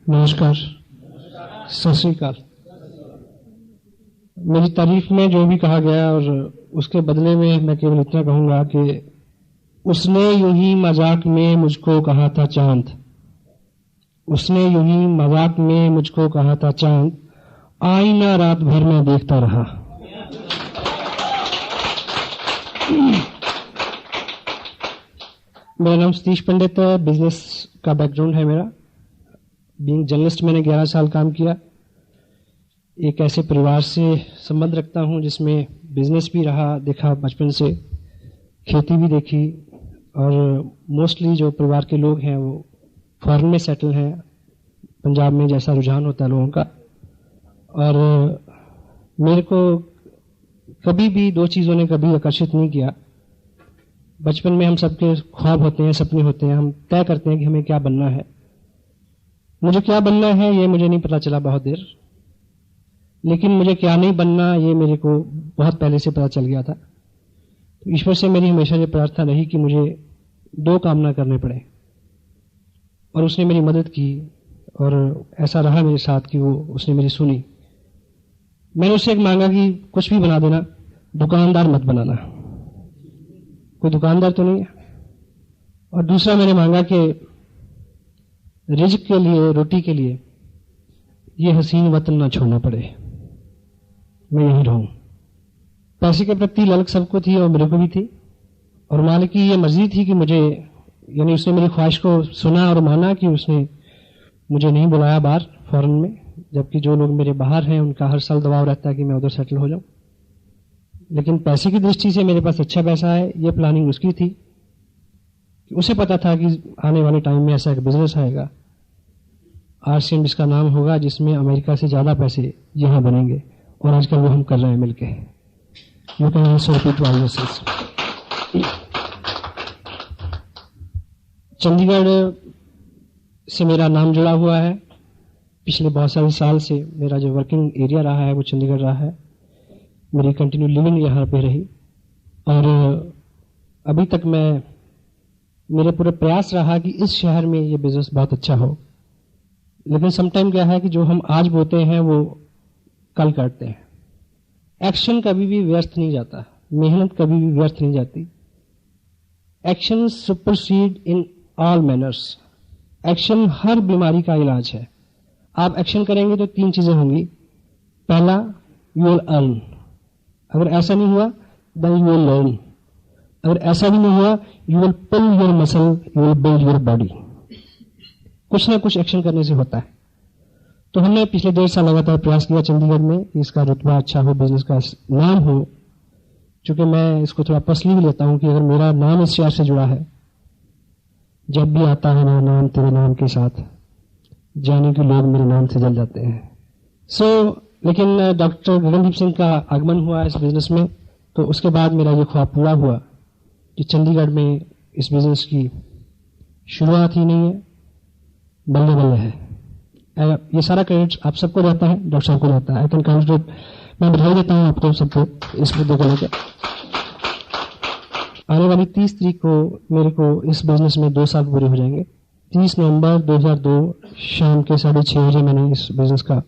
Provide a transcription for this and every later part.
नमस्कार, सत श्री अकाल। मेरी तारीफ में जो भी कहा गया और उसके बदले में मैं केवल इतना कहूंगा कि उसने यूं ही मजाक में मुझको कहा था चांद, उसने यूं ही मजाक में मुझको कहा था चांद, आईना रात भर में देखता रहा। मेरा नाम सतीश पंडित है, बिजनेस का बैकग्राउंड है मेरा। बीइंग जर्नलिस्ट मैंने 11 साल काम किया। एक ऐसे परिवार से संबंध रखता हूं जिसमें बिजनेस भी रहा, देखा बचपन से, खेती भी देखी, और मोस्टली जो परिवार के लोग हैं वो फॉरेन में सेटल हैं, पंजाब में जैसा रुझान होता है लोगों का। और मेरे को कभी भी दो चीज़ों ने कभी आकर्षित नहीं किया। बचपन में हम सबके ख्वाब होते हैं, सपने होते हैं, हम तय करते हैं कि हमें क्या बनना है। मुझे क्या बनना है ये मुझे नहीं पता चला बहुत देर, लेकिन मुझे क्या नहीं बनना ये मेरे को बहुत पहले से पता चल गया था। तो ईश्वर से मेरी हमेशा ये प्रार्थना रही कि मुझे दो काम ना करने पड़े, और उसने मेरी मदद की, और ऐसा रहा मेरे साथ कि उसने मेरी सुनी। मैंने उससे एक मांगा कि कुछ भी बना देना, दुकानदार मत बनाना। कोई दुकानदार तो नहीं है। और दूसरा मैंने मांगा कि रिज़्क के लिए, रोटी के लिए ये हसीन वतन ना छोड़ना पड़े, मैं यहीं रहूं। पैसे के प्रति ललक सबको थी और मेरे को भी थी, और मालिक की ये मर्जी थी कि मुझे, यानी उसने मेरी ख्वाहिश को सुना और माना कि उसने मुझे नहीं बुलाया बाहर फॉरेन में, जबकि जो लोग मेरे बाहर हैं उनका हर साल दबाव रहता है कि मैं उधर सेटल हो जाऊं। लेकिन पैसे की दृष्टि से मेरे पास अच्छा पैसा है, ये प्लानिंग उसकी थी। उसे पता था कि आने वाले टाइम में ऐसा एक बिजनेस आएगा, आरसीएम जिसका नाम होगा, जिसमें अमेरिका से ज्यादा पैसे यहां बनेंगे, और आजकल वो हम कर रहे हैं मिलके। You can also repeat yourself. Chandigarh से मेरा नाम जुड़ा हुआ है। पिछले बहुत सारे साल से मेरा जो वर्किंग एरिया रहा है वो चंडीगढ़ रहा है। मेरी कंटिन्यू लिविंग यहाँ पे रही, और अभी तक मेरे पूरे प्रयास रहा कि इस शहर में ये बिजनेस बहुत अच्छा हो। लेकिन समटाइम क्या है कि जो हम आज बोते हैं वो कल करते हैं। एक्शन कभी भी व्यर्थ नहीं जाता, मेहनत कभी भी व्यर्थ नहीं जाती। Action supersede in all manners. Action हर बीमारी का इलाज है। आप एक्शन करेंगे तो तीन चीजें होंगी। पहला, यू विल अर्न। अगर ऐसा नहीं हुआ देन यू विल लर्न। अगर ऐसा भी नहीं हुआ, you will pull your muscle, you will build your body. कुछ ना कुछ एक्शन करने से होता है। तो हमने पिछले 1.5 साल लगातार प्रयास किया चंडीगढ़ में कि इसका रुतबा अच्छा हो, बिजनेस का नाम हो। चूंकि मैं इसको थोड़ा पर्सनली भी लेता हूं कि अगर मेरा नाम इस शहर से जुड़ा है, जब भी आता है मेरा नाम तेरे नाम के साथ, जाने के लोग मेरे नाम से जल जाते हैं। लेकिन डॉक्टर गगनदीप सिंह का आगमन हुआ इस बिजनेस में, तो उसके बाद मेरा ये ख्वाब पूरा हुआ कि चंडीगढ़ में इस बिजनेस की शुरुआत ही नहीं है, बल्ले बल्ले है। ये सारा क्रेडिट आप सबको जाता है, डॉक्टर साहब को जाता है। आई कैन कांग्रेचुलेट, मैं बधाई देता हूँ आपको सबको इस मुद्दे को लेकर। आने वाली 30 तारीख को मेरे को इस बिजनेस में 2 साल पूरे हो जाएंगे। 30 नवंबर 2002 शाम के 6:30 बजे मैंने इस बिजनेस का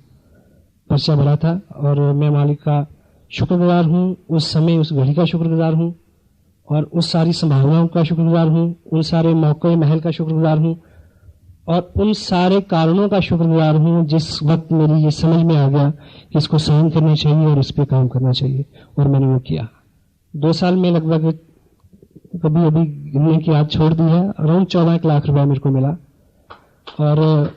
पर्चा भरा था, और मैं मालिक का शुक्रगुजार हूँ, उस समय उस घड़ी का शुक्रगुजार हूँ, और उस सारी संभावनाओं का शुक्रगुजार हूँ, उन सारे मौके महल का शुक्रगुजार हूँ, और उन सारे कारणों का शुक्रगुजार हूँ जिस वक्त मेरी ये समझ में आ गया कि इसको साइन करना चाहिए और इस पर काम करना चाहिए, और मैंने वो किया। 2 साल में लगभग, कभी अभी गिनने की याद छोड़ दी है, अराउंड 14 लाख रुपया मेरे को मिला। और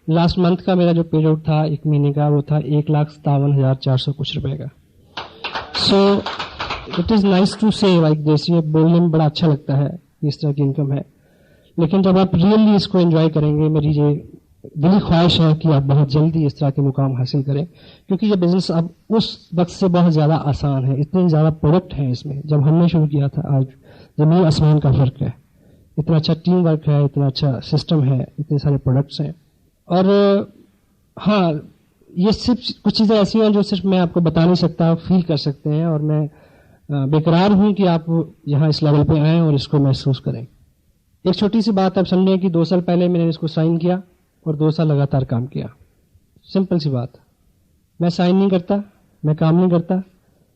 लास्ट मंथ का मेरा जो पे आउट था 1 महीने का, वो था 1,57,400 कुछ रुपए का। So it is nice to say like this. ये बोलने में बड़ा अच्छा लगता है कि इस तरह की इनकम है, लेकिन जब आप रियली इसको एंजॉय करेंगे, मेरी ये दिली ख्वाहिश है कि आप बहुत जल्दी इस तरह के मुकाम हासिल करें, क्योंकि ये बिजनेस अब उस वक्त से बहुत ज्यादा आसान है। इतने ज्यादा प्रोडक्ट हैं इसमें। जब हमने शुरू किया था, आज जमीन आसमान का फर्क है। इतना अच्छा टीम वर्क है, इतना अच्छा सिस्टम है, इतने सारे प्रोडक्ट्स हैं। और हाँ, ये सिर्फ कुछ चीजें ऐसी हैं जो सिर्फ मैं आपको बता नहीं सकता, फील कर सकते हैं, और मैं बेकरार हूं कि आप यहाँ इस लेवल पे आएं और इसको महसूस करें। एक छोटी सी बात आप समझें कि 2 साल पहले मैंने इसको साइन किया और 2 साल लगातार काम किया। सिंपल सी बात। मैं साइन नहीं करता, मैं काम नहीं करता,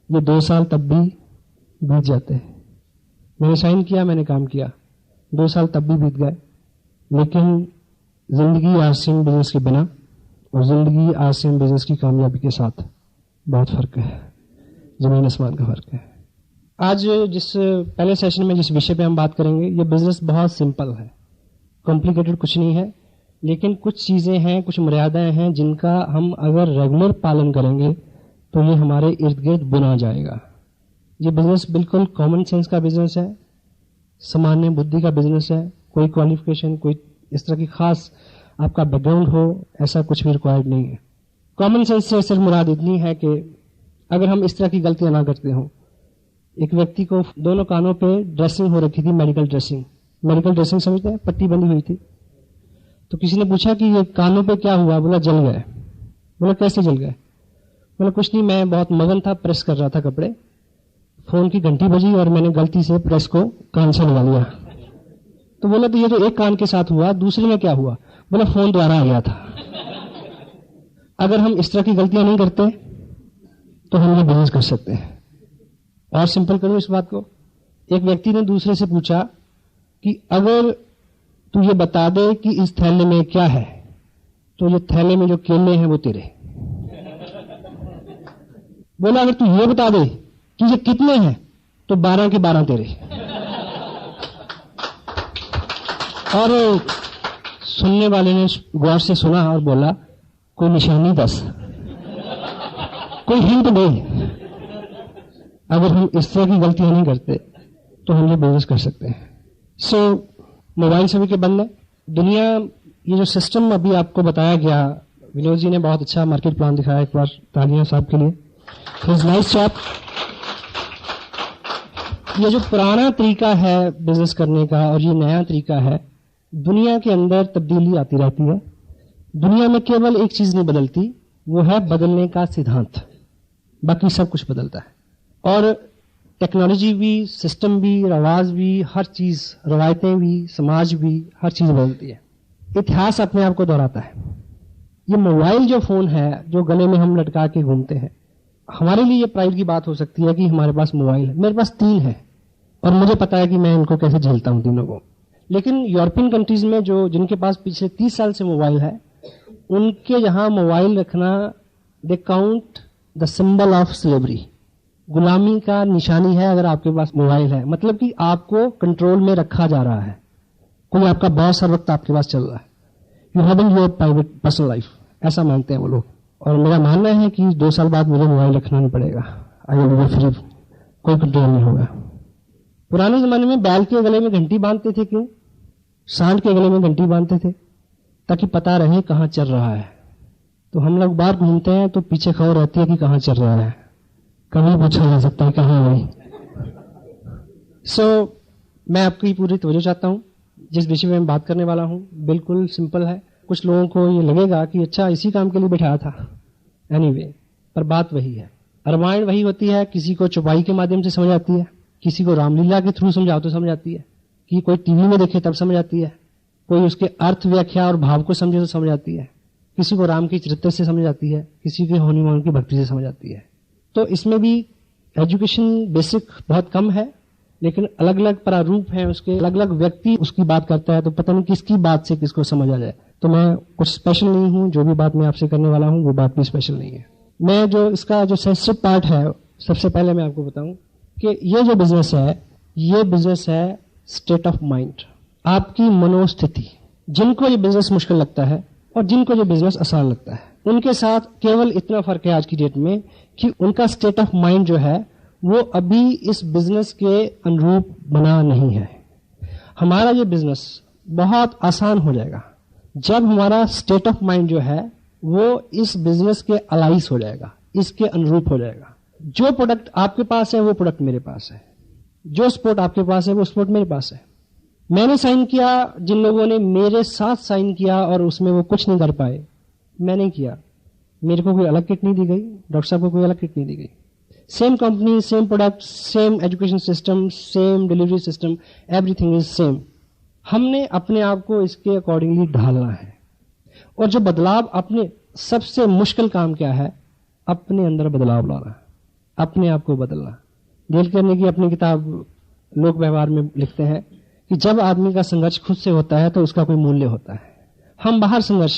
ये 2 साल तब भी बीत जाते हैं। मैंने साइन किया, मैंने काम किया, 2 साल तब भी बीत गए। लेकिन जिंदगी आरसीएम बिजनेस के बिना और जिंदगी आरसीएम बिजनेस की कामयाबी के साथ बहुत फर्क है, जमीन आसमान का फर्क है। आज जिस पहले सेशन में जिस विषय पे हम बात करेंगे, ये बिजनेस बहुत सिंपल है, कॉम्प्लिकेटेड कुछ नहीं है, लेकिन कुछ चीजें हैं, कुछ मर्यादाएं हैं जिनका हम अगर रेगुलर पालन करेंगे तो ये हमारे इर्द गिर्द बुना जाएगा। ये बिजनेस बिल्कुल कॉमन सेंस का बिजनेस है, सामान्य बुद्धि का बिजनेस है। कोई क्वालिफिकेशन, कोई इस तरह की खास आपका बैकग्राउंड हो, ऐसा कुछ भी रिक्वायर्ड नहीं है। कॉमन सेंस से सिर्फ मुराद इतनी है कि अगर हम इस तरह की गलतियां ना करते हों। एक व्यक्ति को दोनों कानों पे ड्रेसिंग हो रखी थी, मेडिकल ड्रेसिंग। मेडिकल ड्रेसिंग समझते हैं, पट्टी बंधी हुई थी। तो किसी ने पूछा कि ये कानों पे क्या हुआ? बोला जल गए। बोला कैसे जल गए? बोला कुछ नहीं, मैं बहुत मगन था, प्रेस कर रहा था कपड़े, फोन की घंटी बजी और मैंने गलती से प्रेस को कान से लगा लिया। तो बोला तो ये तो एक कान के साथ हुआ, दूसरे में क्या हुआ? बोला फोन द्वारा आ गया था। अगर हम इस तरह की गलतियां नहीं करते तो हम ये बिजनेस कर सकते हैं। और सिंपल करूं इस बात को, एक व्यक्ति ने दूसरे से पूछा कि अगर तू ये बता दे कि इस थैले में क्या है, तो ये थैले में जो केले हैं वो तेरे। बोला अगर तू ये बता दे कि ये कितने हैं, तो 12 के 12 तेरे। और सुनने वाले ने गौर से सुना और बोला कोई निशानी दस, कोई हिंट दे। अगर हम इस तरह की गलतियां नहीं करते तो हम ये बिजनेस कर सकते हैं। मोबाइल सभी के बंद है। दुनिया, ये जो सिस्टम अभी आपको बताया गया, विनोद जी ने बहुत अच्छा मार्केट प्लान दिखाया। एक बार तालियां साहब के लिए, नाइस जॉब। ये जो पुराना तरीका है बिजनेस करने का और ये नया तरीका है, दुनिया के अंदर तब्दीली आती रहती है। दुनिया में केवल एक चीज नहीं बदलती, वो है बदलने का सिद्धांत। बाकी सब कुछ बदलता है। और टेक्नोलॉजी भी, सिस्टम भी, रवाज भी, हर चीज, रवायतें भी, समाज भी, हर चीज बदलती है। इतिहास अपने आप को दोहराता है। ये मोबाइल जो फोन है, जो गले में हम लटका के घूमते हैं, हमारे लिए ये प्राइड की बात हो सकती है कि हमारे पास मोबाइल है। मेरे पास 3 है और मुझे पता है कि मैं इनको कैसे झेलता हूं तीनों को। लेकिन यूरोपियन कंट्रीज में जो जिनके पास पिछले 30 साल से मोबाइल है, उनके यहां मोबाइल रखना, they count the symbol of slavery, गुलामी का निशानी है। अगर आपके पास मोबाइल है, मतलब कि आपको कंट्रोल में रखा जा रहा है। कोई आपका बॉस हर वक्त आपके पास चल रहा है। You having your private personal life, ऐसा मानते हैं वो लोग। और मेरा मानना है कि 2 साल बाद मुझे मोबाइल रखना नहीं पड़ेगा। आई विल बी फ्री, कोई कंट्रोल नहीं होगा। पुराने जमाने में बैल के गले में घंटी बांधते थे। क्यों? सांड के गले में घंटी बांधते थे ताकि पता रहे कहां चल रहा है। तो हम लोग बाहर घूमते हैं तो पीछे खबर रहती है कि कहां चल रहा है। कभी पूछा जा सकता है कहां गई। मैं आपकी पूरी तवज्जो चाहता हूं। जिस विषय में मैं बात करने वाला हूं बिल्कुल सिंपल है। कुछ लोगों को ये लगेगा कि अच्छा इसी काम के लिए बैठाया था। एनीवे, पर बात वही है। रामायण वही होती है, किसी को चौपाई के माध्यम से समझ आती है, किसी को रामलीला के थ्रू समझाओ तो समझ आती है, कि कोई टीवी में देखे तब समझ आती है, कोई उसके अर्थ, व्याख्या और भाव को समझे तो समझ आती है, किसी को राम के चरित्र से समझ आती है, किसी के हनुमान की भक्ति से समझ आती है। तो इसमें भी एजुकेशन बेसिक बहुत कम है, लेकिन अलग अलग प्रारूप हैं उसके, अलग अलग व्यक्ति उसकी बात करता है, तो पता नहीं किसकी बात से किसको समझ आ जाए। तो मैं कुछ स्पेशल नहीं हूं, जो भी बात मैं आपसे करने वाला हूं वो बात भी स्पेशल नहीं है। मैं जो इसका जो सेंसिटिव पार्ट है, सबसे पहले मैं आपको बताऊं कि ये जो बिजनेस है, ये बिजनेस है स्टेट ऑफ माइंड, आपकी मनोस्थिति। जिनको ये बिजनेस मुश्किल लगता है और जिनको ये बिजनेस आसान लगता है, उनके साथ केवल इतना फर्क है आज की डेट में कि उनका स्टेट ऑफ माइंड जो है वो अभी इस बिजनेस के अनुरूप बना नहीं है। हमारा ये बिजनेस बहुत आसान हो जाएगा जब हमारा स्टेट ऑफ माइंड जो है वो इस बिजनेस के अलाइस हो जाएगा, इसके अनुरूप हो जाएगा। जो प्रोडक्ट आपके पास है वो प्रोडक्ट मेरे पास है, जो स्पोर्ट आपके पास है वो स्पोर्ट मेरे पास है। मैंने साइन किया, जिन लोगों ने मेरे साथ साइन किया और उसमें वो कुछ नहीं कर पाए, मैंने किया। मेरे को कोई अलग किट नहीं दी गई, डॉक्टर साहब को कोई अलग किट नहीं दी गई। Same company, same product, same education system, same delivery system, everything is same. हमने अपने आप को इसके अकॉर्डिंगली ढालना है। और जो बदलाव, अपने सबसे मुश्किल काम क्या है? अपने अंदर बदलाव लाना, अपने आप को बदलना। डेल कार्नेगी अपनी किताब लोक व्यवहार में लिखते हैं कि जब आदमी का संघर्ष खुद से होता है तो उसका कोई मूल्य होता है। हम बाहर संघर्ष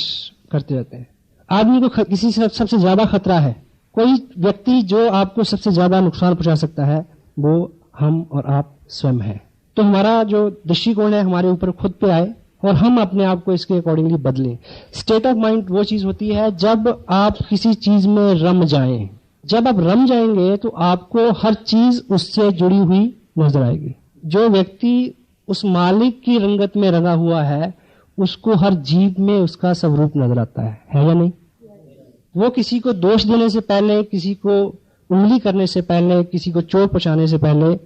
करते रहते हैं। आदमी को किसी से सबसे ज्यादा खतरा है, कोई व्यक्ति जो आपको सबसे ज्यादा नुकसान पहुंचा सकता है, वो हम और आप स्वयं हैं। तो हमारा जो दृष्टिकोण है हमारे ऊपर खुद पे आए और हम अपने आप को इसके अकॉर्डिंगली बदलें। स्टेट ऑफ माइंड वो चीज होती है जब आप किसी चीज में रम जाएं। जब आप रम जाएंगे तो आपको हर चीज उससे जुड़ी हुई नजर आएगी। जो व्यक्ति उस मालिक की रंगत में रंगा हुआ है उसको हर जीव में उसका स्वरूप नजर आता है या नहीं? वो किसी को दोष देने से पहले, किसी को उंगली करने से पहले, किसी को चोट पहुंचाने से पहले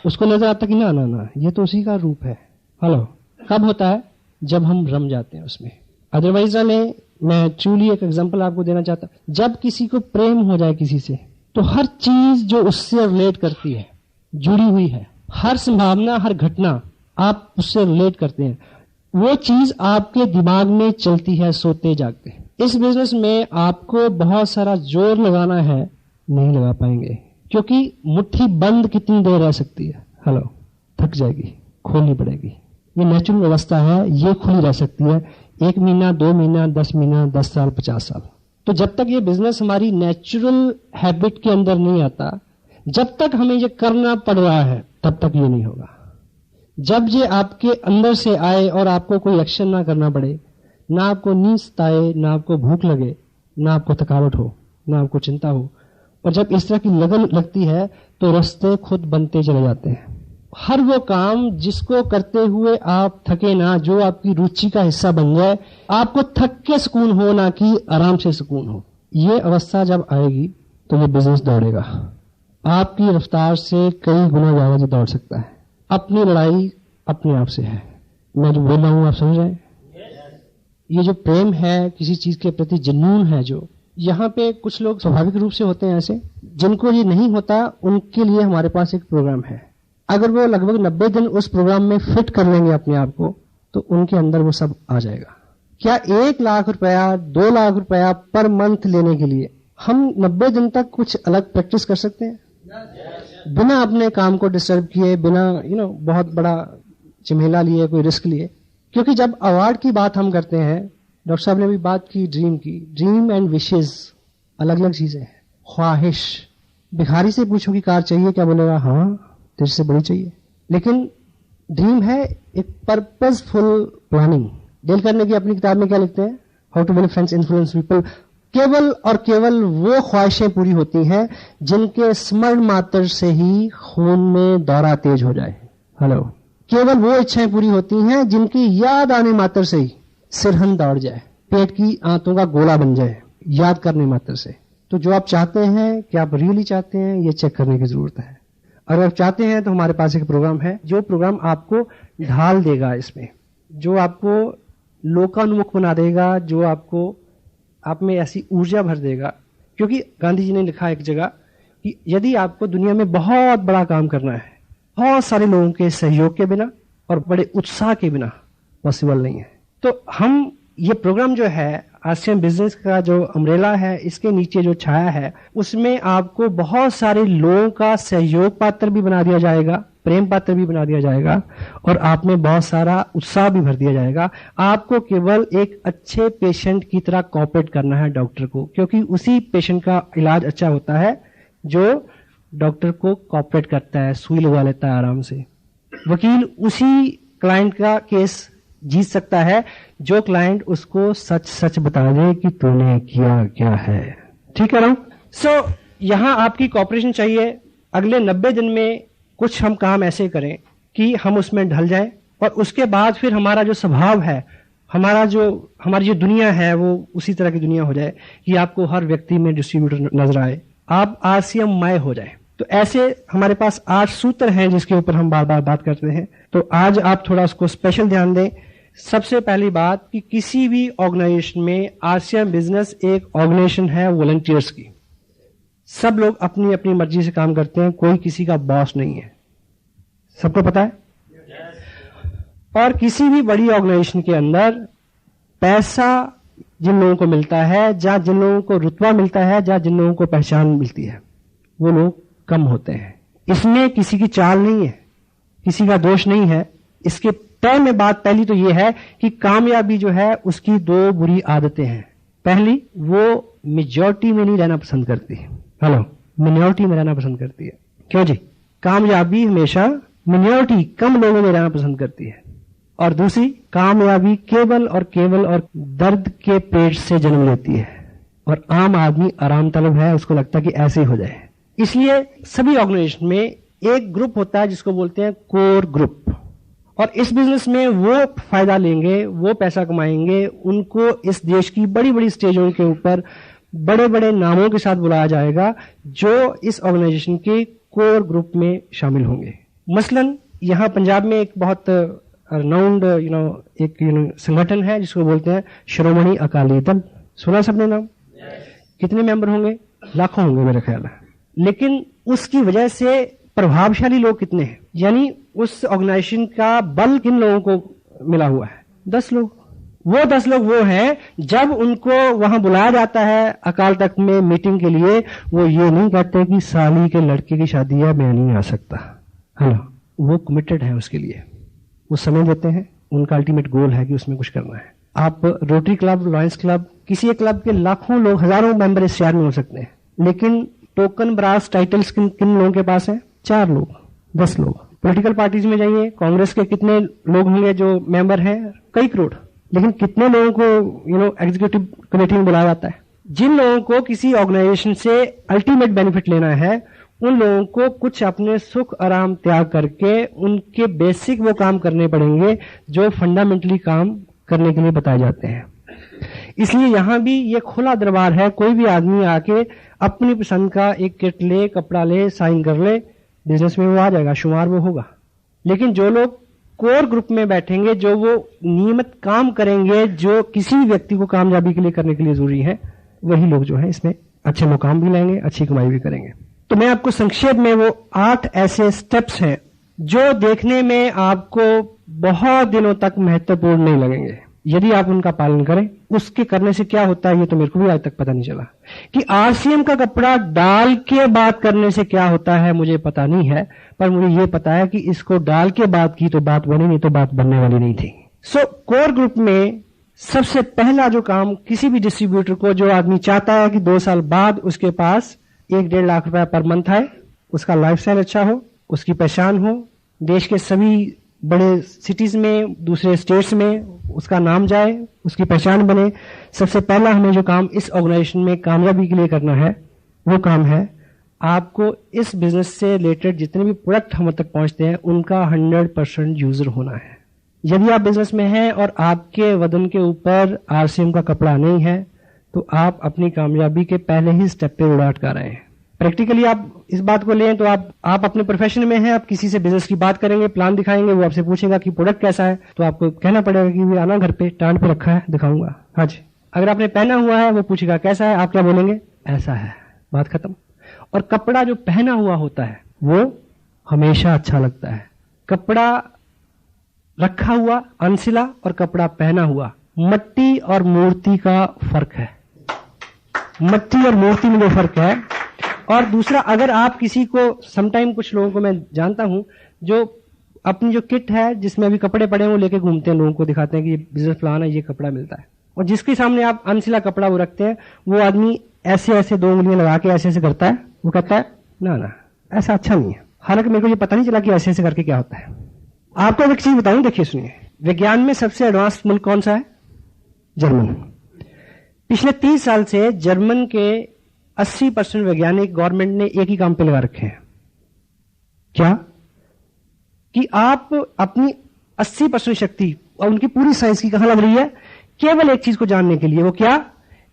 उसको नजर आता कि ना ना ना, ये तो उसी का रूप है। हेलो, कब होता है? जब हम रम जाते हैं उसमें। अदरवाइज मैं ट्रूली एक एग्जांपल आपको देना चाहता, जब किसी को प्रेम हो जाए किसी से, तो हर चीज जो उससे रिलेट करती है जुड़ी हुई है, हर संभावना, हर घटना आप उससे रिलेट करते हैं, वो चीज आपके दिमाग में चलती है सोते जागते। इस बिजनेस में आपको बहुत सारा जोर लगाना है, नहीं लगा पाएंगे, क्योंकि मुट्ठी बंद कितनी देर रह सकती है? हेलो, थक जाएगी, खोलनी पड़ेगी। ये नेचुरल व्यवस्था है, ये खुली रह सकती है 1 महीना, 2 महीना, 10 महीना, 10 साल, 50 साल। तो जब तक ये बिजनेस हमारी नेचुरल हैबिट के अंदर नहीं आता, जब तक हमें ये करना पड़ रहा है, तब तक ये नहीं होगा। जब ये आपके अंदर से आए और आपको कोई एक्शन ना करना पड़े, ना आपको नींद सताए, ना आपको भूख लगे, ना आपको थकावट हो, ना आपको चिंता हो, और जब इस तरह की लगन लगती है तो रास्ते खुद बनते चले जाते हैं। हर वो काम जिसको करते हुए आप थके ना, जो आपकी रुचि का हिस्सा बन जाए, आपको थक के सुकून हो, ना कि आराम से सुकून हो, ये अवस्था जब आएगी तो ये बिजनेस दौड़ेगा। आपकी रफ्तार से कई गुना ज्यादा जो दौड़ सकता है। अपनी लड़ाई अपने आप से है। मैं जो बोल रहा हूं आप समझ रहे हैं? ये जो प्रेम है, किसी चीज के प्रति जुनून है, जो यहाँ पे कुछ लोग स्वाभाविक रूप से होते हैं ऐसे, जिनको ये नहीं होता, उनके लिए हमारे पास एक प्रोग्राम है। अगर वो लगभग 90 दिन उस प्रोग्राम में फिट कर लेंगे अपने आप को, तो उनके अंदर वो सब आ जाएगा। क्या 1 लाख रुपया, 2 लाख रुपया पर मंथ लेने के लिए हम 90 दिन तक कुछ अलग प्रैक्टिस कर सकते हैं? बिना अपने काम को डिस्टर्ब किए, बिना बहुत बड़ा झमेला लिए, कोई रिस्क लिए। क्योंकि जब अवार्ड की बात हम करते हैं, डॉक्टर साहब ने भी बात की ड्रीम की, ड्रीम एंड विशेस अलग अलग चीजें हैं। ख्वाहिश, भिखारी से पूछो कि कार चाहिए, क्या बोलेगा? हाँ, तेरे से बड़ी चाहिए। लेकिन ड्रीम है एक पर्पसफुल प्लानिंग। डेल कार्नेगी अपनी किताब में क्या लिखते हैं? How to win friends, influence people. केवल और केवल वो ख्वाहिशें पूरी होती हैं जिनके स्मरण मात्र से ही खून में दौरा तेज हो जाए। हेलो, केवल वो इच्छाएं पूरी होती हैं जिनकी याद आने मात्र से ही सिरहन दौड़ जाए, पेट की आंतों का गोला बन जाए, याद करने मात्र से। तो जो आप चाहते हैं, क्या आप रियली चाहते हैं, ये चेक करने की जरूरत है। अगर आप चाहते हैं तो हमारे पास एक प्रोग्राम है, जो प्रोग्राम आपको ढाल देगा इसमें, जो आपको लोकान्मुख बना देगा, जो आपको आप में ऐसी ऊर्जा भर देगा। क्योंकि गांधी जी ने लिखा एक जगह कि यदि आपको दुनिया में बहुत बड़ा काम करना है, बहुत सारे लोगों के सहयोग के बिना और बड़े उत्साह के बिना पॉसिबल नहीं है। तो हम ये प्रोग्राम जो है, आसियान बिजनेस का जो अम्ब्रेला है, इसके नीचे जो छाया है, उसमें आपको बहुत सारे लोगों का सहयोग पात्र भी बना दिया जाएगा, प्रेम पात्र भी बना दिया जाएगा, और आप में बहुत सारा उत्साह भी भर दिया जाएगा। आपको केवल एक अच्छे पेशेंट की तरह कोऑपरेट करना है डॉक्टर को, क्योंकि उसी पेशेंट का इलाज अच्छा होता है जो डॉक्टर को कोऑपरेट करता है, सुई लगा लेता है आराम से। वकील उसी क्लाइंट का केस जीत सकता है जो क्लाइंट उसको सच सच बता दे कि तूने किया क्या है। ठीक है ना? सो यहां आपकी कोऑपरेशन चाहिए। अगले 90 दिन में कुछ हम काम ऐसे करें कि हम उसमें ढल जाएं, और उसके बाद फिर हमारा जो स्वभाव है, हमारी जो दुनिया है, वो उसी तरह की दुनिया हो जाए कि आपको हर व्यक्ति में डिस्ट्रीब्यूटर नजर आए, आप आसियममय हो जाए। तो ऐसे हमारे पास 8 सूत्र हैं जिसके ऊपर हम बार बार बात करते हैं। तो आज आप थोड़ा उसको स्पेशल ध्यान दें। सबसे पहली बात कि किसी भी ऑर्गेनाइजेशन में, आसियान बिजनेस एक ऑर्गेनाइजेशन है वॉलंटियर्स की। सब लोग अपनी अपनी मर्जी से काम करते हैं, कोई किसी का बॉस नहीं है, सबको पता है। और किसी भी बड़ी ऑर्गेनाइजेशन के अंदर पैसा जिन लोगों को मिलता है, जहां जिन लोगों को रुतबा मिलता है, जहां जिन लोगों को पहचान मिलती है, वो लोग कम होते हैं। इसमें किसी की चाल नहीं है, किसी का दोष नहीं है। इसके तय में बात पहली तो ये है कि कामयाबी जो है उसकी दो बुरी आदतें हैं। पहली, वो मेजॉरिटी में नहीं रहना पसंद करती, हेलो, मिनॉरिटी में रहना पसंद करती है। क्यों जी? कामयाबी हमेशा मिनॉरिटी, कम लोगों में रहना पसंद करती है। और दूसरी, कामयाबी केवल और दर्द के पेट से जन्म लेती है, और आम आदमी आराम तलब है, उसको लगता है कि ऐसे ही हो जाए। इसलिए सभी ऑर्गेनाइजेशन में एक ग्रुप होता है जिसको बोलते हैं कोर ग्रुप, और इस बिजनेस में वो फायदा लेंगे, वो पैसा कमाएंगे, उनको इस देश की बड़ी बड़ी स्टेजों के ऊपर बड़े बड़े नामों के साथ बुलाया जाएगा जो इस ऑर्गेनाइजेशन के कोर ग्रुप में शामिल होंगे। मसलन यहां पंजाब में एक बहुत रिनाउंड एक संगठन है जिसको बोलते हैं श्रोमणी अकाली दल। सुना सबने नाम? कितने मेंबर होंगे? लाखों होंगे मेरे ख्याल है। लेकिन उसकी वजह से प्रभावशाली लोग कितने हैं? यानी उस ऑर्गेनाइजेशन का बल किन लोगों को मिला हुआ है? 10 लोग। वो 10 लोग वो हैं, जब उनको वहां बुलाया जाता है अकाल तख्त में मीटिंग के लिए, वो ये नहीं कहते कि साली के लड़के की शादी है, मैं नहीं आ सकता। हेलो, वो कमिटेड है उसके लिए, वो समय देते हैं, उनका अल्टीमेट गोल है कि उसमें कुछ करना है। आप रोटरी क्लब, लॉयंस क्लब, किसी एक क्लब के लाखों लोग, हजारों मेंबर इस शहर में हो सकते हैं, लेकिन टोकन ब्रास टाइटल्स किन किन लोगों के पास है? 4 लोग, 10 लोग। पॉलिटिकल पार्टीज में जाइए, कांग्रेस के कितने लोग होंगे जो मेंबर हैं? कई करोड़। लेकिन कितने लोगों को एग्जीक्यूटिव कमेटी में बुलाया जाता है? जिन लोगों को किसी ऑर्गेनाइजेशन से अल्टीमेट बेनिफिट लेना है, उन लोगों को कुछ अपने सुख आराम त्याग करके उनके बेसिक वो काम करने पड़ेंगे जो फंडामेंटली काम करने के लिए बताए जाते हैं। इसलिए यहां भी ये खुला दरबार है, कोई भी आदमी आके अपनी पसंद का एक किट ले, कपड़ा ले, साइन कर ले, बिजनेस में वो आ जाएगा, शुमार वो होगा। लेकिन जो लोग कोर ग्रुप में बैठेंगे, जो वो नियमित काम करेंगे, जो किसी भी व्यक्ति को कामयाबी के लिए करने के लिए जरूरी है, वही लोग जो है इसमें अच्छे मुकाम भी लेंगे, अच्छी कमाई भी करेंगे। तो मैं आपको संक्षेप में वो 8 ऐसे स्टेप्स हैं जो देखने में आपको बहुत दिनों तक महत्वपूर्ण नहीं लगेंगे, यदि आप उनका पालन करें। उसके करने से क्या होता है ये तो मेरे को भी आज तक पता नहीं चला। कि आरसीएम का कपड़ा डाल के बात करने से क्या होता है मुझे पता नहीं है, पर मुझे ये पता है कि इसको डाल के बात की तो बात बनी, नहीं तो बात बनने वाली नहीं थी। सो कोर ग्रुप में सबसे पहला जो काम किसी भी डिस्ट्रीब्यूटर को, जो आदमी चाहता है कि 2 साल बाद उसके पास 1-1.5 लाख रुपया पर मंथ आए, उसका लाइफस्टाइल अच्छा हो, उसकी पहचान हो, देश के सभी बड़े सिटीज में, दूसरे स्टेट्स में उसका नाम जाए, उसकी पहचान बने, सबसे पहला हमें जो काम इस ऑर्गेनाइजेशन में कामयाबी के लिए करना है, वो काम है आपको इस बिजनेस से रिलेटेड जितने भी प्रोडक्ट हम तक पहुंचते हैं उनका 100% यूजर होना है। यदि आप बिजनेस में हैं और आपके वजन के ऊपर आरसीएम का कपड़ा नहीं है, तो आप अपनी कामयाबी के पहले ही स्टेप पे उड़ा अटका रहे हैं। प्रैक्टिकली आप इस बात को लें तो आप अपने प्रोफेशन में हैं, आप किसी से बिजनेस की बात करेंगे, प्लान दिखाएंगे, वो आपसे पूछेगा कि प्रोडक्ट कैसा है, तो आपको कहना पड़ेगा कि ये आना घर पे टांड पे रखा है, दिखाऊंगा। हाँ जी। अगर आपने पहना हुआ है, वो पूछेगा कैसा है, आप क्या बोलेंगे? ऐसा है, बात खत्म। और कपड़ा जो पहना हुआ होता है वो हमेशा अच्छा लगता है। कपड़ा रखा हुआ अनसिला और कपड़ा पहना हुआ, मट्टी और मूर्ति का फर्क है। मट्टी और मूर्ति में जो फर्क है। और दूसरा, अगर आप किसी को, समटाइम कुछ लोगों को मैं जानता हूं जो अपनी जो किट है जिसमें अभी कपड़े पड़े हैं वो लेके घूमते हैं, लोगों को दिखाते हैं कि ये बिजनेस प्लान है, ये कपड़ा मिलता है, और जिसके सामने आप अनसिला कपड़ा वो रखते हैं, वो आदमी ऐसे ऐसे 2 उंगलियां लगा के ऐसे ऐसे करता है, वो कहता है ना ना ऐसा अच्छा नहीं है। हालांकि मेरे को ये पता नहीं चला कि ऐसे ऐसे करके क्या होता है। आपको एक चीज बताऊं, देखिए सुनिए, विज्ञान में सबसे एडवांस मुल्क कौन सा है? जर्मन। पिछले 30 साल से जर्मन के 80% वैज्ञानिक गवर्नमेंट ने एक ही काम पे लगा रखे हैं। क्या? कि आप अपनी 80% शक्ति और उनकी पूरी साइंस की कहां लग रही है? केवल एक चीज को जानने के लिए। वो क्या?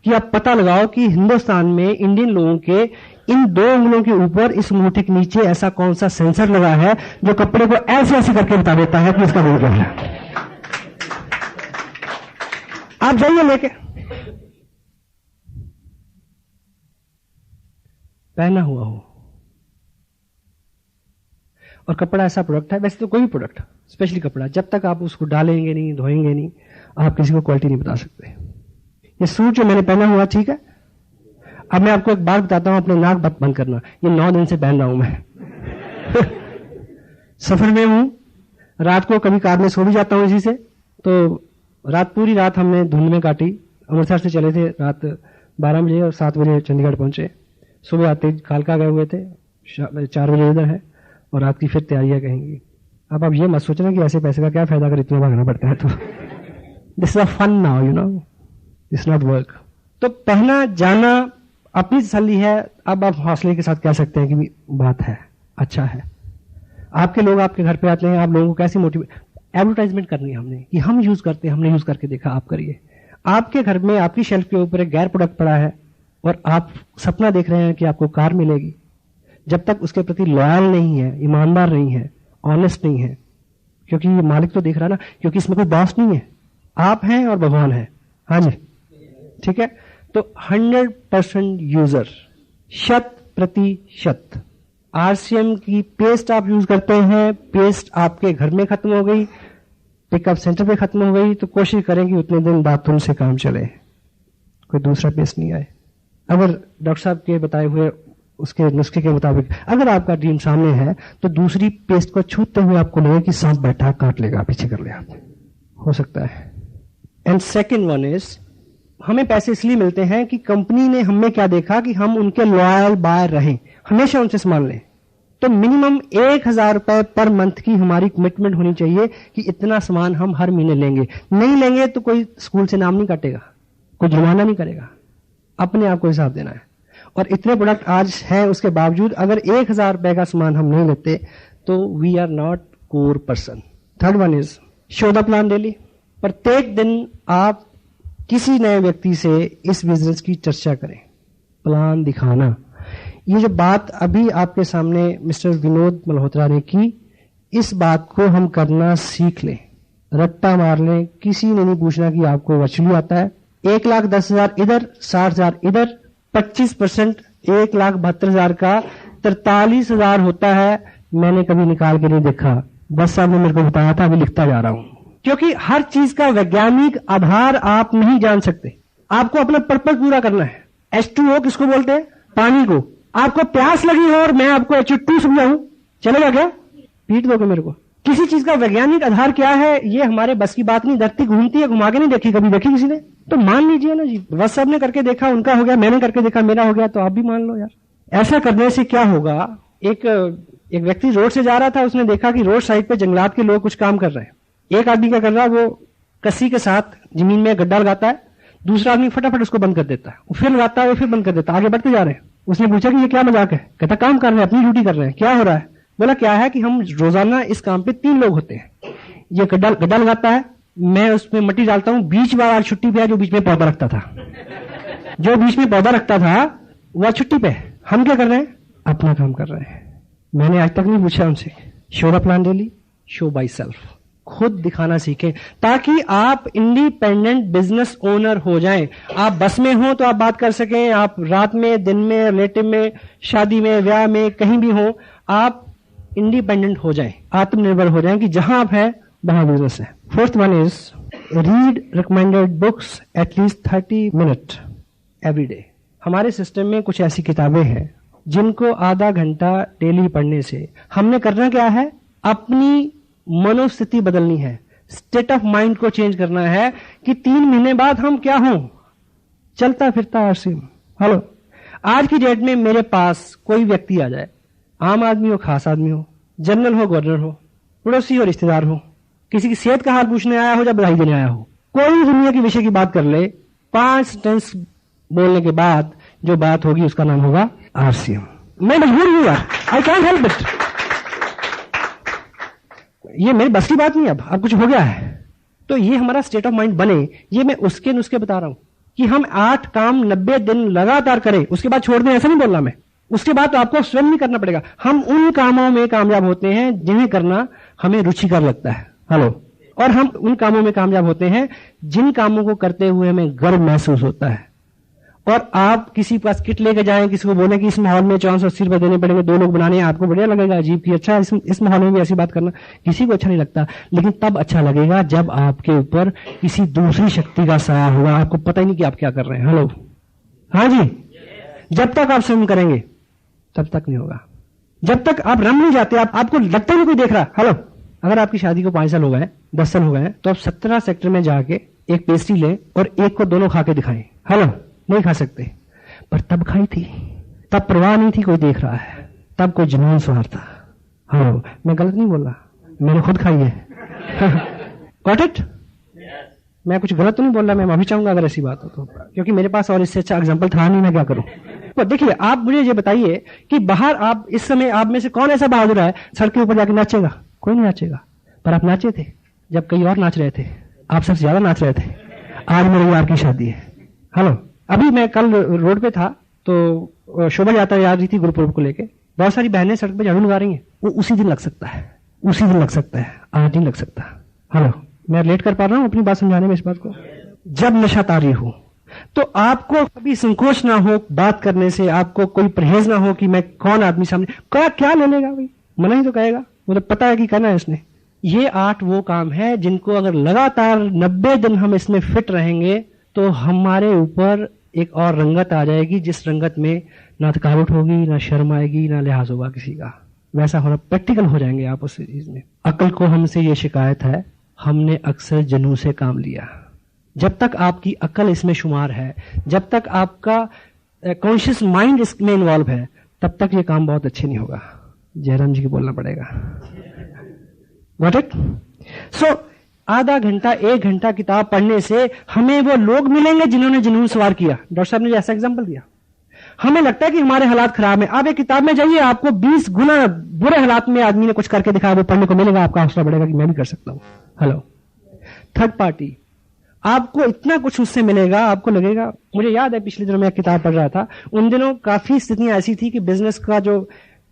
कि आप पता लगाओ कि हिंदुस्तान में इंडियन लोगों के इन 2 उंगलियों के ऊपर, इस अंगूठे के नीचे ऐसा कौन सा सेंसर लगा है जो कपड़े को ऐसे ऐसे करके बता देता है कि इसका रोल क्या है। आप जाइए लेके, पहना हुआ हो। और कपड़ा ऐसा प्रोडक्ट है, वैसे तो कोई भी प्रोडक्ट, स्पेशली कपड़ा, जब तक आप उसको डालेंगे नहीं, धोएंगे नहीं, आप किसी को क्वालिटी नहीं बता सकते। ये सूट जो मैंने पहना हुआ, ठीक है, अब मैं आपको एक बात बताता हूं, अपने नाक बंद करना, ये 9 दिन से पहन रहा हूं मैं। सफर में हूं, रात को कभी कार में सो भी जाता हूं इसी से। तो पूरी रात हमने धुंध में काटी। अमृतसर से चले थे रात 12 बजे और 7 बजे चंडीगढ़ पहुंचे। सुबह आते कालका गए हुए थे, 4 बजे इधर है, और रात की फिर तैयारियां कहेंगी। अब आप ये मत सोचना कि ऐसे पैसे का क्या फायदा अगर इतना भागना पड़ता है तो। This is a fun now, you know, this not work. तो पहना जाना अपनी तसल्ली है। अब आप हौसले के साथ कह सकते हैं कि बात है, अच्छा है। आपके लोग आपके घर पे आते हैं, आप लोगों को कैसी मोटिवेट, एडवर्टाइजमेंट करनी है हमने कि हम यूज करते हैं, हमने यूज करके देखा, आप करिए। आपके घर में आपकी शेल्फ के ऊपर एक गैर प्रोडक्ट पड़ा है और आप सपना देख रहे हैं कि आपको कार मिलेगी, जब तक उसके प्रति लॉयल नहीं है, ईमानदार नहीं है, ऑनेस्ट नहीं है, क्योंकि ये मालिक तो देख रहा ना, क्योंकि इसमें कोई बॉस नहीं है, आप हैं और भगवान है। हाँ जी, ठीक है। तो 100% यूजर, 100% आरसीएम की पेस्ट आप यूज करते हैं, पेस्ट आपके घर में खत्म हो गई, पिकअप सेंटर पे खत्म हो गई, तो कोशिश करें कि उतने दिन बाथरूम से काम चले, कोई दूसरा पेस्ट नहीं आए। अगर डॉक्टर साहब के बताए हुए उसके नुस्खे के मुताबिक अगर आपका ड्रीम सामने है, तो दूसरी पेस्ट को छूते हुए आपको लगे कि सांप बैठा काट लेगा, पीछे कर ले, आप हो सकता है। एंड सेकेंड वन इज, हमें पैसे इसलिए मिलते हैं कि कंपनी ने हमें क्या देखा कि हम उनके लॉयल बायर रहें, हमेशा उनसे सामान लें। तो मिनिमम 1000 रुपए पर मंथ की हमारी कमिटमेंट होनी चाहिए कि इतना सामान हम हर महीने लेंगे। नहीं लेंगे तो कोई स्कूल से नाम नहीं काटेगा, कोई जुर्माना नहीं करेगा, अपने आप को हिसाब देना है। और इतने प्रोडक्ट आज हैं, उसके बावजूद अगर 1000 रुपए का सामान हम नहीं लेते तो we are not core person. Third one is show the plan daily. प्रत्येक दिन आप किसी नए व्यक्ति से इस बिजनेस की चर्चा करें, प्लान दिखाना। ये जो बात अभी आपके सामने मिस्टर विनोद मल्होत्रा ने की, इस बात को हम करना सीख लें, रट्टा मार लें। किसी ने नहीं पूछना कि आपको वर्चुअली आता है। 1,10,000 इधर, 60,000 इधर, 25% 1,72,000 का 43,000 होता है। मैंने कभी निकाल के नहीं देखा, बस साहब ने मेरे को बताया था, अभी लिखता जा रहा हूं। क्योंकि हर चीज का वैज्ञानिक आधार आप नहीं जान सकते। आपको अपना पर्पस पूरा करना है। H2O किसको बोलते हैं? पानी को। आपको प्यास लगी हो और मैं आपको H2 समझाऊं, चलेगा क्या? पीट दोगे मेरे को। किसी चीज का वैज्ञानिक आधार क्या है, ये हमारे बस की बात नहीं। धरती घूमती है, घुमा के नहीं देखी, कभी देखी किसी ने? तो मान लीजिए ना जी, बस साहब ने करके देखा, उनका हो गया, मैंने करके देखा, मेरा हो गया, तो आप भी मान लो यार। ऐसा करने से क्या होगा? एक व्यक्ति रोड से जा रहा था, उसने देखा कि रोड साइड पे जंगलात के लोग कुछ काम कर रहे हैं। एक आदमी क्या कर रहा है, वो कस्सी के साथ जमीन में गड्ढा लगाता है, दूसरा आदमी फटाफट उसको बंद कर देता है, वो फिर लगाता है, वो फिर बंद कर देता है, आगे बढ़ते जा रहे हैं। उसने पूछा कि ये क्या मजाक है? कहता काम कर रहे हैं, अपनी ड्यूटी कर रहे हैं। क्या हो रहा है? बोला क्या है कि हम रोजाना इस काम पे 3 लोग होते हैं। ये गड्ढा लगाता है, मैं उसमें मिट्टी डालता हूं, बीच बार आज छुट्टी पे है, जो बीच में पौधा रखता था, जो बीच में पौधा रखता था वह छुट्टी पे। हम क्या कर रहे हैं? अपना काम कर रहे हैं। मैंने आज तक नहीं पूछा उनसे। Show the plan daily, show by self. खुद दिखाना सीखें ताकि आप इंडिपेंडेंट बिजनेस ओनर हो जाएं। आप बस में हो तो आप बात कर सकें, आप रात में, दिन में, रिलेटिव में, शादी में, ब्याह में, कहीं भी हो, आप इंडिपेंडेंट हो जाएं, आत्मनिर्भर हो जाएं कि जहां आप है वहां बिजनेस है। Fourth one is read recommended books at least 30 minute every day. हमारे सिस्टम में कुछ ऐसी किताबें हैं जिनको आधा घंटा डेली पढ़ने से हमने करना क्या है? अपनी मनोस्थिति बदलनी है, स्टेट ऑफ माइंड को चेंज करना है कि 3 महीने बाद हम क्या हों, चलता फिरता आरसीएम। हेलो, आज की डेट में मेरे पास कोई व्यक्ति आ जाए, आम आदमी हो, खास आदमी हो, जनरल हो, गवर्नर हो, पड़ोसी हो, रिश्तेदार हो, किसी की सेहत का हाल पूछने आया हो या बधाई देने आया हो, कोई दुनिया के विषय की बात कर ले, 5 सेंटेंस बोलने के बाद जो बात होगी उसका नाम होगा आरसीएम। मैं मजबूर हूं यार, आई कैंट हेल्प इट। ये मेरी बस की बात नहीं। अब कुछ हो गया है तो ये हमारा स्टेट ऑफ माइंड बने, ये मैं उसके नुस्खे बता रहा हूं कि हम 8 काम 90 दिन लगातार करें, उसके बाद छोड़ दें, ऐसा नहीं बोलना मैं। उसके बाद तो आपको स्वयं नहीं करना पड़ेगा। हम उन कामों में कामयाब होते हैं जिन्हें करना हमें रुचिकर लगता है। हेलो, और हम उन कामों में कामयाब होते हैं जिन कामों को करते हुए हमें गर्व महसूस होता है। और आप किसी पास किट लेके जाएं, किसी को बोले कि इस माहौल में 480 रुपए देने पड़ेंगे, 2 लोग बनाने हैं, आपको बढ़िया लगेगा, अजीब की अच्छा इस माहौल में भी ऐसी बात करना किसी को अच्छा नहीं लगता। लेकिन तब अच्छा लगेगा जब आपके ऊपर किसी दूसरी शक्ति का साया होगा, आपको पता ही नहीं कि आप क्या कर रहे हैं। हेलो, हाँ जी। जब तक आप स्वयं करेंगे तब तक नहीं होगा। जब तक आप रम नहीं जाते, आपको लगता नहीं कोई देख रहा। हेलो, अगर आपकी शादी को 5 साल हो गए, 10 साल हो गए, तो आप 17 सेक्टर में जाके एक पेस्ट्री लें और एक को दोनों खा के दिखाएं। हेलो, नहीं खा सकते, पर तब खाई थी, तब परवाह नहीं थी कोई देख रहा है, तब कोई जुनून सवार था। हेलो, मैं गलत नहीं बोल रहा, मैंने खुद खाई है। Got it? मैं कुछ गलत तो नहीं बोल रहा, मैं माफी चाहूंगा अगर ऐसी बात हो तो, क्योंकि मेरे पास और इससे अच्छा एग्जाम्पल था नहीं, मैं क्या करूं। पर देखिए, आप मुझे ये बताइए कि बाहर आप इस समय आप में से कौन ऐसा बहादुर है सड़क के ऊपर जाके नाचेगा? कोई नहीं नाचेगा। पर आप नाचे थे जब कई और नाच रहे थे, आप सबसे ज्यादा नाच रहे थे। आज मेरे यार की शादी है। हेलो, अभी मैं कल रोड पे था तो शोभा यात्रा जा रही थी गुरुपुरब को लेके, बहुत सारी बहनें सड़क पे झाड़ू लगा रही हैं। वो उसी दिन लग सकता है, उसी दिन लग सकता है, आज नहीं लग सकता। हेलो, मैं रिलेट कर पा रहा हूं अपनी बात समझाने में इस बात को। जब नशा तारी हो तो आपको कभी संकोच ना हो बात करने से, आपको कोई परहेज ना हो कि मैं कौन आदमी सामने क्या ले लेगा, भाई मना ही तो कहेगा, मुझे पता है कि करना है इसने। ये 8 वो काम है जिनको अगर लगातार 90 दिन हम इसमें फिट रहेंगे तो हमारे ऊपर एक और रंगत आ जाएगी, जिस रंगत में ना थकावट होगी, ना शर्म आएगी, ना लिहाज होगा किसी का। वैसा होना, प्रैक्टिकल हो जाएंगे आप उस चीज में। अक्ल को हमसे ये शिकायत है, हमने अक्सर जुनून से काम लिया। जब तक आपकी अक्ल इसमें शुमार है, जब तक आपका कॉन्शियस माइंड इसमें इन्वॉल्व है, तब तक ये काम बहुत अच्छे नहीं होगा। जयराम जी की बोलना पड़ेगा। Got it? सो आधा घंटा 1 घंटा किताब पढ़ने से हमें वो लोग मिलेंगे जिन्होंने जुनून सवार किया। डॉक्टर साहब ने ऐसा एग्जांपल दिया। हमें लगता है कि हमारे हालात खराब है, आप एक किताब में जाइए, आपको 20 गुना बुरे हालात में आदमी ने कुछ करके दिखाया, वो पढ़ने को मिलेगा, आपका हौसला बढ़ेगा कि मैं भी कर सकता हूं। हेलो, थर्ड पार्टी, आपको इतना कुछ उससे मिलेगा, आपको लगेगा। मुझे याद है पिछले दिनों मैं एक किताब पढ़ रहा था, उन दिनों काफी स्थितियां ऐसी थी कि बिजनेस का जो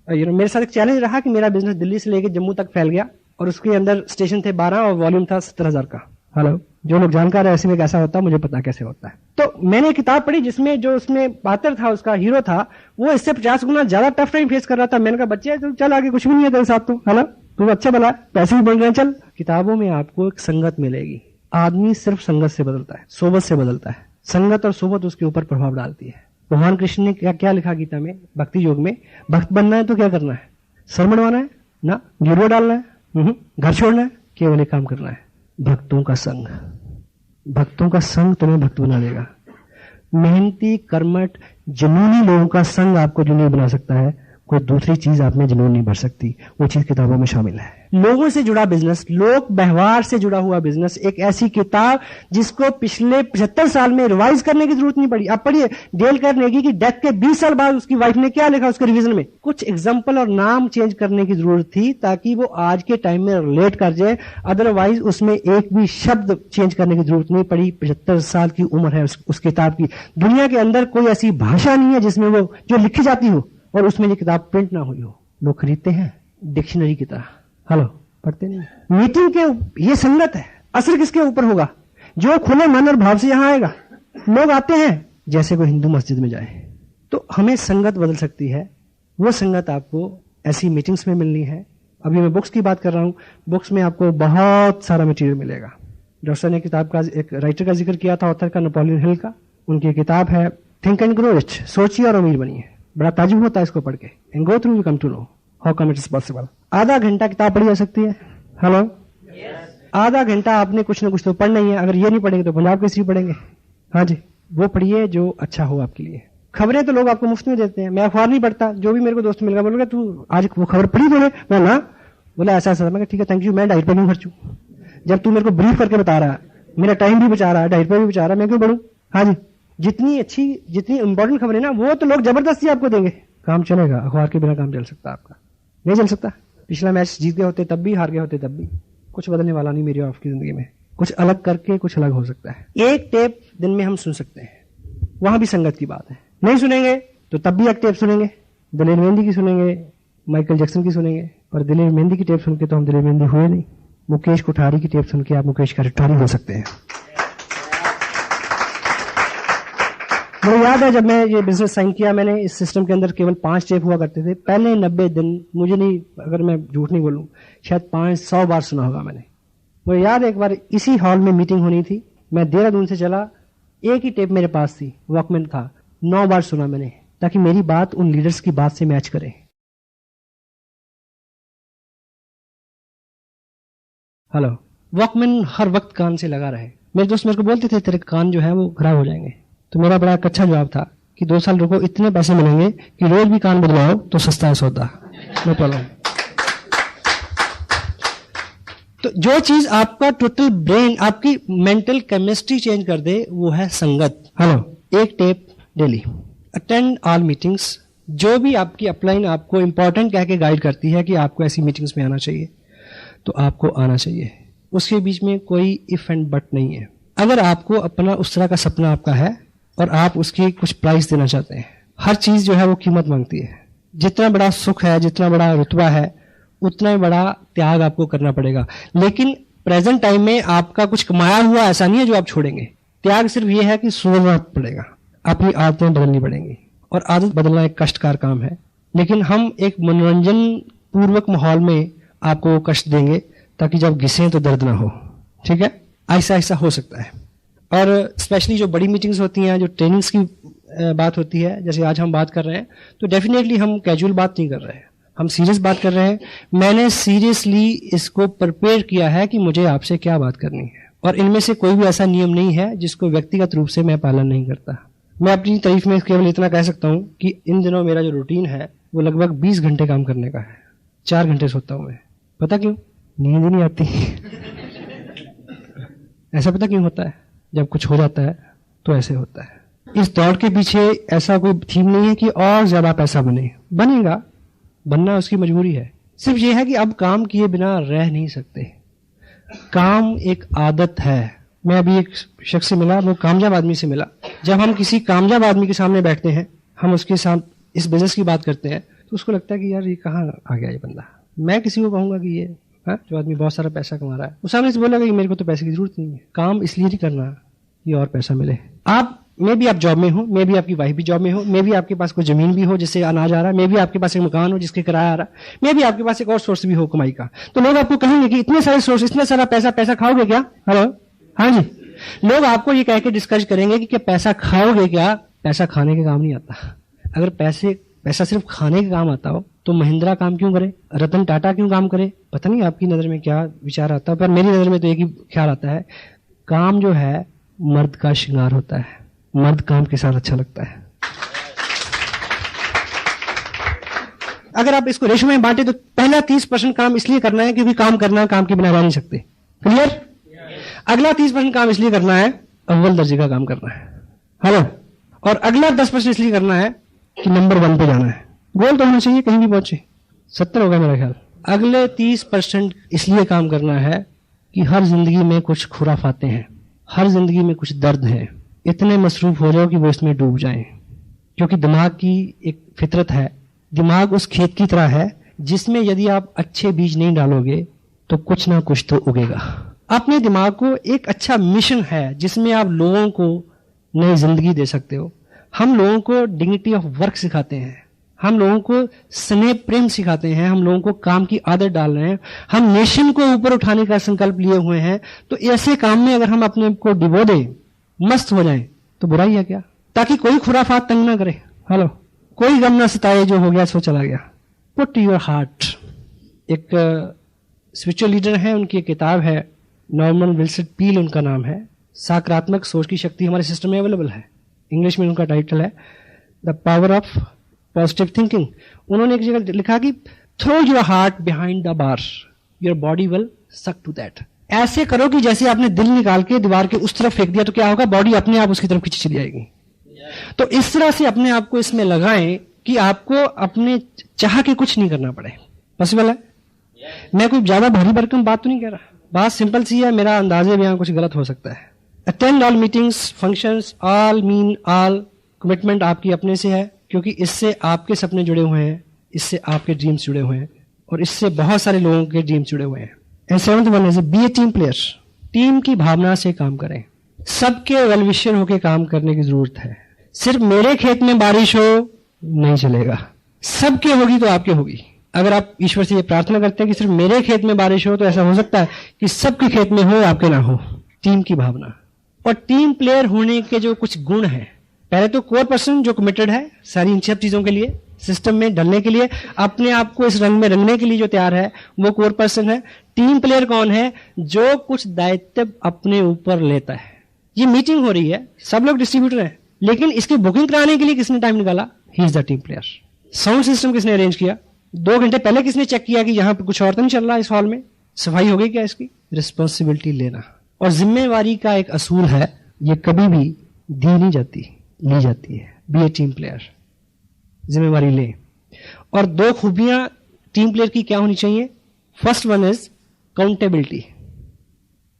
मेरे साथ एक चैलेंज रहा कि मेरा बिजनेस दिल्ली से लेकर जम्मू तक फैल गया और उसके अंदर स्टेशन थे 12 और वॉल्यूम था 70,000 का। हेलो, जो लोग जानकार है ऐसे में कैसा होता है मुझे पता कैसे होता है। तो मैंने एक किताब पढ़ी जिसमें जो उसमें पात्र था, उसका हीरो था, वो इससे 50 गुना ज्यादा टफ टाइम फेस कर रहा था। मैंने कहा बच्चे चल आगे, कुछ भी नहीं है तेरे साथ, तो है ना, तू अच्छा भला, पैसे भी बन रहे हैं, चल। किताबों में आपको एक संगत मिलेगी। आदमी सिर्फ संगत से बदलता है, सोबत से बदलता है। संगत और सोबत उसके ऊपर प्रभाव डालती है। भगवान कृष्ण ने क्या लिखा गीता में, भक्ति योग में, भक्त बनना है तो क्या करना है? सर मडवाना है ना, गिरवा डालना है, घर छोड़ना है, केवल एक काम करना है, भक्तों का संग। भक्तों का संग तुम्हें भक्त बना देगा। मेहनती, कर्मठ, जुनूनी लोगों का संग आपको जुनूनी बना सकता है, कोई दूसरी चीज आप में जुनून नहीं भर सकती। वो चीज किताबों में शामिल है। लोगों से जुड़ा बिजनेस, लोक व्यवहार से जुड़ा हुआ बिजनेस, एक ऐसी किताब जिसको पिछले 75 साल में रिवाइज करने की जरूरत नहीं पड़ी। आप पढ़िए, डेल कार्नेगी की डेथ के 20 साल बाद उसकी वाइफ ने क्या लिखा उसके रिवीजन में, कुछ एग्जाम्पल और नाम चेंज करने की जरूरत थी ताकि वो आज के टाइम में रिलेट कर जाए। अदरवाइज उसमें एक भी शब्द चेंज करने की जरूरत नहीं पड़ी। 75 साल की उम्र है उस किताब की। दुनिया के अंदर कोई ऐसी भाषा नहीं है जिसमें वो जो लिखी जाती हो और उसमें ये किताब प्रिंट ना हुई हो। लोग खरीदते हैं डिक्शनरी की तरह। हेलो, पढ़ते नहीं। मीटिंग के ये संगत है, असर किसके ऊपर होगा? जो खुले मन और भाव से यहां आएगा। लोग आते हैं जैसे कोई हिंदू मस्जिद में जाए। तो हमें संगत बदल सकती है। वो संगत आपको ऐसी मीटिंग्स में मिलनी है। अभी मैं बुक्स की बात कर रहा हूं, बुक्स में आपको बहुत सारा मटेरियल मिलेगा। डॉक्टर ने किताब का एक राइटर का जिक्र किया था, ऑथर का, नेपोलियन हिल का। उनकी किताब है थिंक एंड ग्रो रिच, सोचिए और अमीर बनिए। बड़ा ताजुब होता है इसको पढ़ के। And go through you come to know how come it is possible. आधा घंटा किताब पढ़ी जा सकती है। हेलो, आधा घंटा आपने कुछ ना कुछ तो पढ़ना ही है। अगर ये नहीं पढ़ेंगे तो पंजाब केसरी पढ़ेंगे। हाँ जी, वो पढ़िए जो अच्छा हो आपके लिए। खबरें तो लोग आपको मुफ्त में देते हैं। मैं अखबार नहीं पढ़ता, जो भी मेरे को दोस्त मिल गया बोलेगा तू आज वो खबर पढ़ी तूने? मैं ना, बोला ऐसा ऐसा। मैं ठीक है थैंक यू, मैं 2.5 रुपये क्यों खर्चूं? जब तू मेरे को ब्रीफ करके बता रहा है, मेरा टाइम भी बचा रहा है, 2.5 रुपये भी बचा रहा है, मैं क्यों पढ़ूं? हाँ जी, जितनी अच्छी, जितनी इंपॉर्टेंट खबर है ना, वो तो लोग जबरदस्ती आपको देंगे। काम चलेगा, अखबार के बिना काम चल सकता है आपका? नहीं चल सकता। पिछला मैच जीत गए होते तब भी, हार गए होते तब भी, कुछ बदलने वाला नहीं मेरी और आपकी जिंदगी में। कुछ अलग करके कुछ अलग हो सकता है। एक टेप दिन में हम सुन सकते हैं, वहां भी संगत की बात है। नहीं सुनेंगे तो तब भी एक टेप सुनेंगे, दिलेर मेहंदी की सुनेंगे, माइकल जैक्सन की सुनेंगे। और दिलेर मेहंदी की टेप सुन के तो हम दिलेर मेहंदी हुए नहीं। मुकेश कोठारी की टेप सुन के आप मुकेश कोठारी हो सकते हैं। मुझे याद है जब मैं ये बिजनेस साइन किया, मैंने इस सिस्टम के अंदर केवल 5 स्टेप हुआ करते थे। पहले 90 दिन, मुझे नहीं, अगर मैं झूठ नहीं बोलूं, शायद 500 बार सुना होगा मैंने। मुझे याद है एक बार इसी हॉल में मीटिंग होनी थी, मैं देहरादून से चला, एक ही टेप मेरे पास थी, वॉकमैन था, 9 बार सुना मैंने, ताकि मेरी बात उन लीडर्स की बात से मैच करे। हेलो, वॉकमैन हर वक्त कान से लगा रहे। मेरे दोस्त मेरे को बोलते थे तेरे कान जो है वो खराब हो जाएंगे। तो मेरा बड़ा अच्छा जवाब था कि 2 साल रुको, इतने पैसे मिलेंगे कि रोज भी कान बदलाओ तो सस्ता है सौदा, नो प्रॉब्लम। तो जो चीज आपका टोटल ब्रेन, आपकी मेंटल केमिस्ट्री चेंज कर दे, वो है संगत। हेलो, एक tape daily, attend all meetings. जो भी आपकी अपलाइन आपको इंपॉर्टेंट कह के गाइड करती है कि आपको ऐसी मीटिंग्स में आना चाहिए, तो आपको आना चाहिए। उसके बीच में कोई इफ एंड बट नहीं है। अगर आपको अपना उस तरह का सपना आपका है और आप उसकी कुछ प्राइस देना चाहते हैं, हर चीज जो है वो कीमत मांगती है। जितना बड़ा सुख है, जितना बड़ा रुतबा है, उतना ही बड़ा त्याग आपको करना पड़ेगा। लेकिन प्रेजेंट टाइम में आपका कुछ कमाया हुआ ऐसा नहीं है जो आप छोड़ेंगे। त्याग सिर्फ ये है कि सोचना पड़ेगा, अपनी आदतें बदलनी पड़ेंगी, और आदत बदलना एक कष्टकार काम है। लेकिन हम एक मनोरंजन पूर्वक माहौल में आपको कष्ट देंगे ताकि जब घिसें तो दर्द ना हो। ठीक है, ऐसा ऐसा हो सकता है। और स्पेशली जो बड़ी मीटिंग्स होती हैं, जो ट्रेनिंग्स की बात होती है, जैसे आज हम बात कर रहे हैं, तो डेफिनेटली हम कैजुअल बात नहीं कर रहे हैं, हम सीरियस बात कर रहे हैं। मैंने सीरियसली इसको प्रिपेयर किया है कि मुझे आपसे क्या बात करनी है, और इनमें से कोई भी ऐसा नियम नहीं है जिसको व्यक्तिगत रूप से मैं पालन नहीं करता। मैं अपनी तारीफ में केवल इतना कह सकता हूं कि इन दिनों मेरा जो रूटीन है वो लगभग 20 घंटे काम करने का है। 4 घंटे सोता हूं मैं। पता क्यों? नींद ही नहीं आती। ऐसा पता क्यों होता है? जब कुछ हो जाता है तो ऐसे होता है। इस दौड़ के पीछे ऐसा कोई थीम नहीं है कि और ज्यादा पैसा बने, बनेगा, बनना उसकी मजबूरी है। सिर्फ ये है कि अब काम किए बिना रह नहीं सकते। काम एक आदत है। मैं अभी एक शख्स से मिला, वो कामयाब आदमी से मिला। जब हम किसी कामयाब आदमी के सामने बैठते हैं, हम उसके साथ इस बिजनेस की बात करते हैं, तो उसको लगता है कि यार ये कहाँ आ गया ये बंदा। मैं किसी को कहूंगा कि ये जो आदमी बहुत सारा पैसा कमा रहा है, वो सामने से बोलेगा कि मेरे को तो पैसे की जरूरत नहीं है, काम इसलिए नहीं करना कि और पैसा मिले। आप मे भी आप जॉब में हो, मे भी आपकी वाइफ भी जॉब में हो, मे भी आपके पास कोई जमीन भी हो जिससे अनाज आ रहा है, मे भी आपके पास एक मकान हो जिसके किराया आ रहा है, मे भी आपके पास एक और सोर्स भी हो कमाई का। तो लोग आपको कहेंगे कि इतने सारे सोर्स, इतना सारा पैसा खाओगे क्या? हेलो, हाँ जी, लोग आपको ये कह के डिस्कस करेंगे कि पैसा खाओगे क्या? पैसा खाने के काम नहीं आता। अगर पैसा सिर्फ खाने के काम आता हो तो महिंद्रा काम क्यों करे, रतन टाटा क्यों काम करे? पता नहीं आपकी नजर में क्या विचार आता है, पर मेरी नजर में तो एक ही ख्याल आता है, काम जो है मर्द का श्रृंगार होता है, मर्द काम के साथ अच्छा लगता है। अगर आप इसको रेशो में बांटे तो पहला 30% काम इसलिए करना है क्योंकि काम करना, काम के बिना रह नहीं सकते। क्लियर? अगला 30% काम इसलिए करना है, अव्वल दर्जे का काम करना है। हेलो, और अगला 10% इसलिए करना है कि नंबर 1 पे जाना है। गोल तो होना चाहिए, कहीं भी पहुंचे। 70 हो गया मेरा ख्याल। अगले 30% इसलिए काम करना है कि हर जिंदगी में कुछ खुराफाते हैं, हर जिंदगी में कुछ दर्द है। इतने मसरूफ हो जाओ कि वो इसमें डूब जाएं, क्योंकि दिमाग की एक फितरत है। दिमाग उस खेत की तरह है जिसमें यदि आप अच्छे बीज नहीं डालोगे तो कुछ ना कुछ तो उगेगा। अपने दिमाग को एक अच्छा मिशन है जिसमें आप लोगों को नई जिंदगी दे सकते हो। हम लोगों को डिग्निटी ऑफ वर्क सिखाते हैं, हम लोगों को स्नेह प्रेम सिखाते हैं, हम लोगों को काम की आदत डाल रहे हैं, हम नेशन को ऊपर उठाने का संकल्प लिए हुए हैं। तो ऐसे काम में अगर हम अपने को डिबो दें, मस्त हो जाएं, तो बुराई है क्या? ताकि कोई खुराफात तंग ना करे। हेलो, कोई गम ना सताए, जो हो गया सो चला गया। Put your heart. एक स्पिरिचुअल लीडर है, उनकी एक किताब है, नॉर्मन विल्सन पील उनका नाम है। सकारात्मक सोच की शक्ति हमारे सिस्टम में अवेलेबल है। इंग्लिश में उनका टाइटल है the power of positive thinking. उन्होंने एक जगह लिखा कि throw your heart behind the bar, your body will suck to that. ऐसे करो कि जैसे आपने दिल निकाल के दीवार के उस तरफ फेंक दिया तो क्या होगा? बॉडी अपने आप उसकी तरफ खींची चली जाएगी। तो इस तरह से अपने आप को इसमें लगाएं कि आपको अपने चाह के कुछ नहीं करना पड़े। पॉसिबल है? मैं कोई ज्यादा भारी भरकम बात तो नहीं कह रहा, बात सिंपल सी है। मेरा अंदाजे में यहाँ कुछ गलत हो सकता है। Attend all meetings, functions, all mean all. Commitment आपकी अपने से है, क्योंकि इससे आपके सपने जुड़े हुए हैं, इससे आपके ड्रीम्स जुड़े हुए हैं, और इससे बहुत सारे लोगों के ड्रीम्स जुड़े हुए हैं। And 7th one is be a team player. Team की भावना से काम करें, सबके वेल विशर होकर काम करने की जरूरत है। सिर्फ मेरे खेत में बारिश हो नहीं चलेगा, सबके होगी तो आपके होगी। अगर आप ईश्वर से ये प्रार्थना करते हैं कि सिर्फ मेरे खेत में बारिश हो, तो ऐसा हो सकता है कि सबके खेत में हो, आपके ना हो। टीम की भावना और टीम प्लेयर होने के जो कुछ गुण हैं, पहले तो कोर पर्सन जो कमिटेड है सारी इन सब चीजों के लिए, सिस्टम में ढलने के लिए, अपने आप को इस रंग में रंगने के लिए जो तैयार है, वो कोर पर्सन है। टीम प्लेयर कौन है? जो कुछ दायित्व अपने ऊपर लेता है। ये मीटिंग हो रही है, सब लोग डिस्ट्रीब्यूटर हैं, लेकिन इसकी बुकिंग कराने के लिए किसने टाइम निकाला? He is the team player. Sound system किसने अरेंज किया? 2 घंटे पहले किसने चेक किया कि यहां पे कुछ और तो नहीं चल रहा इस हॉल में? सफाई हो गई क्या इसकी? रिस्पॉन्सिबिलिटी लेना और जिम्मेवारी का एक असूल है, ये कभी भी दी नहीं जाती, ली जाती है। बी ए टीम प्लेयर, जिम्मेवारी ले। और 2 खूबियां टीम प्लेयर की क्या होनी चाहिए? First one is accountability.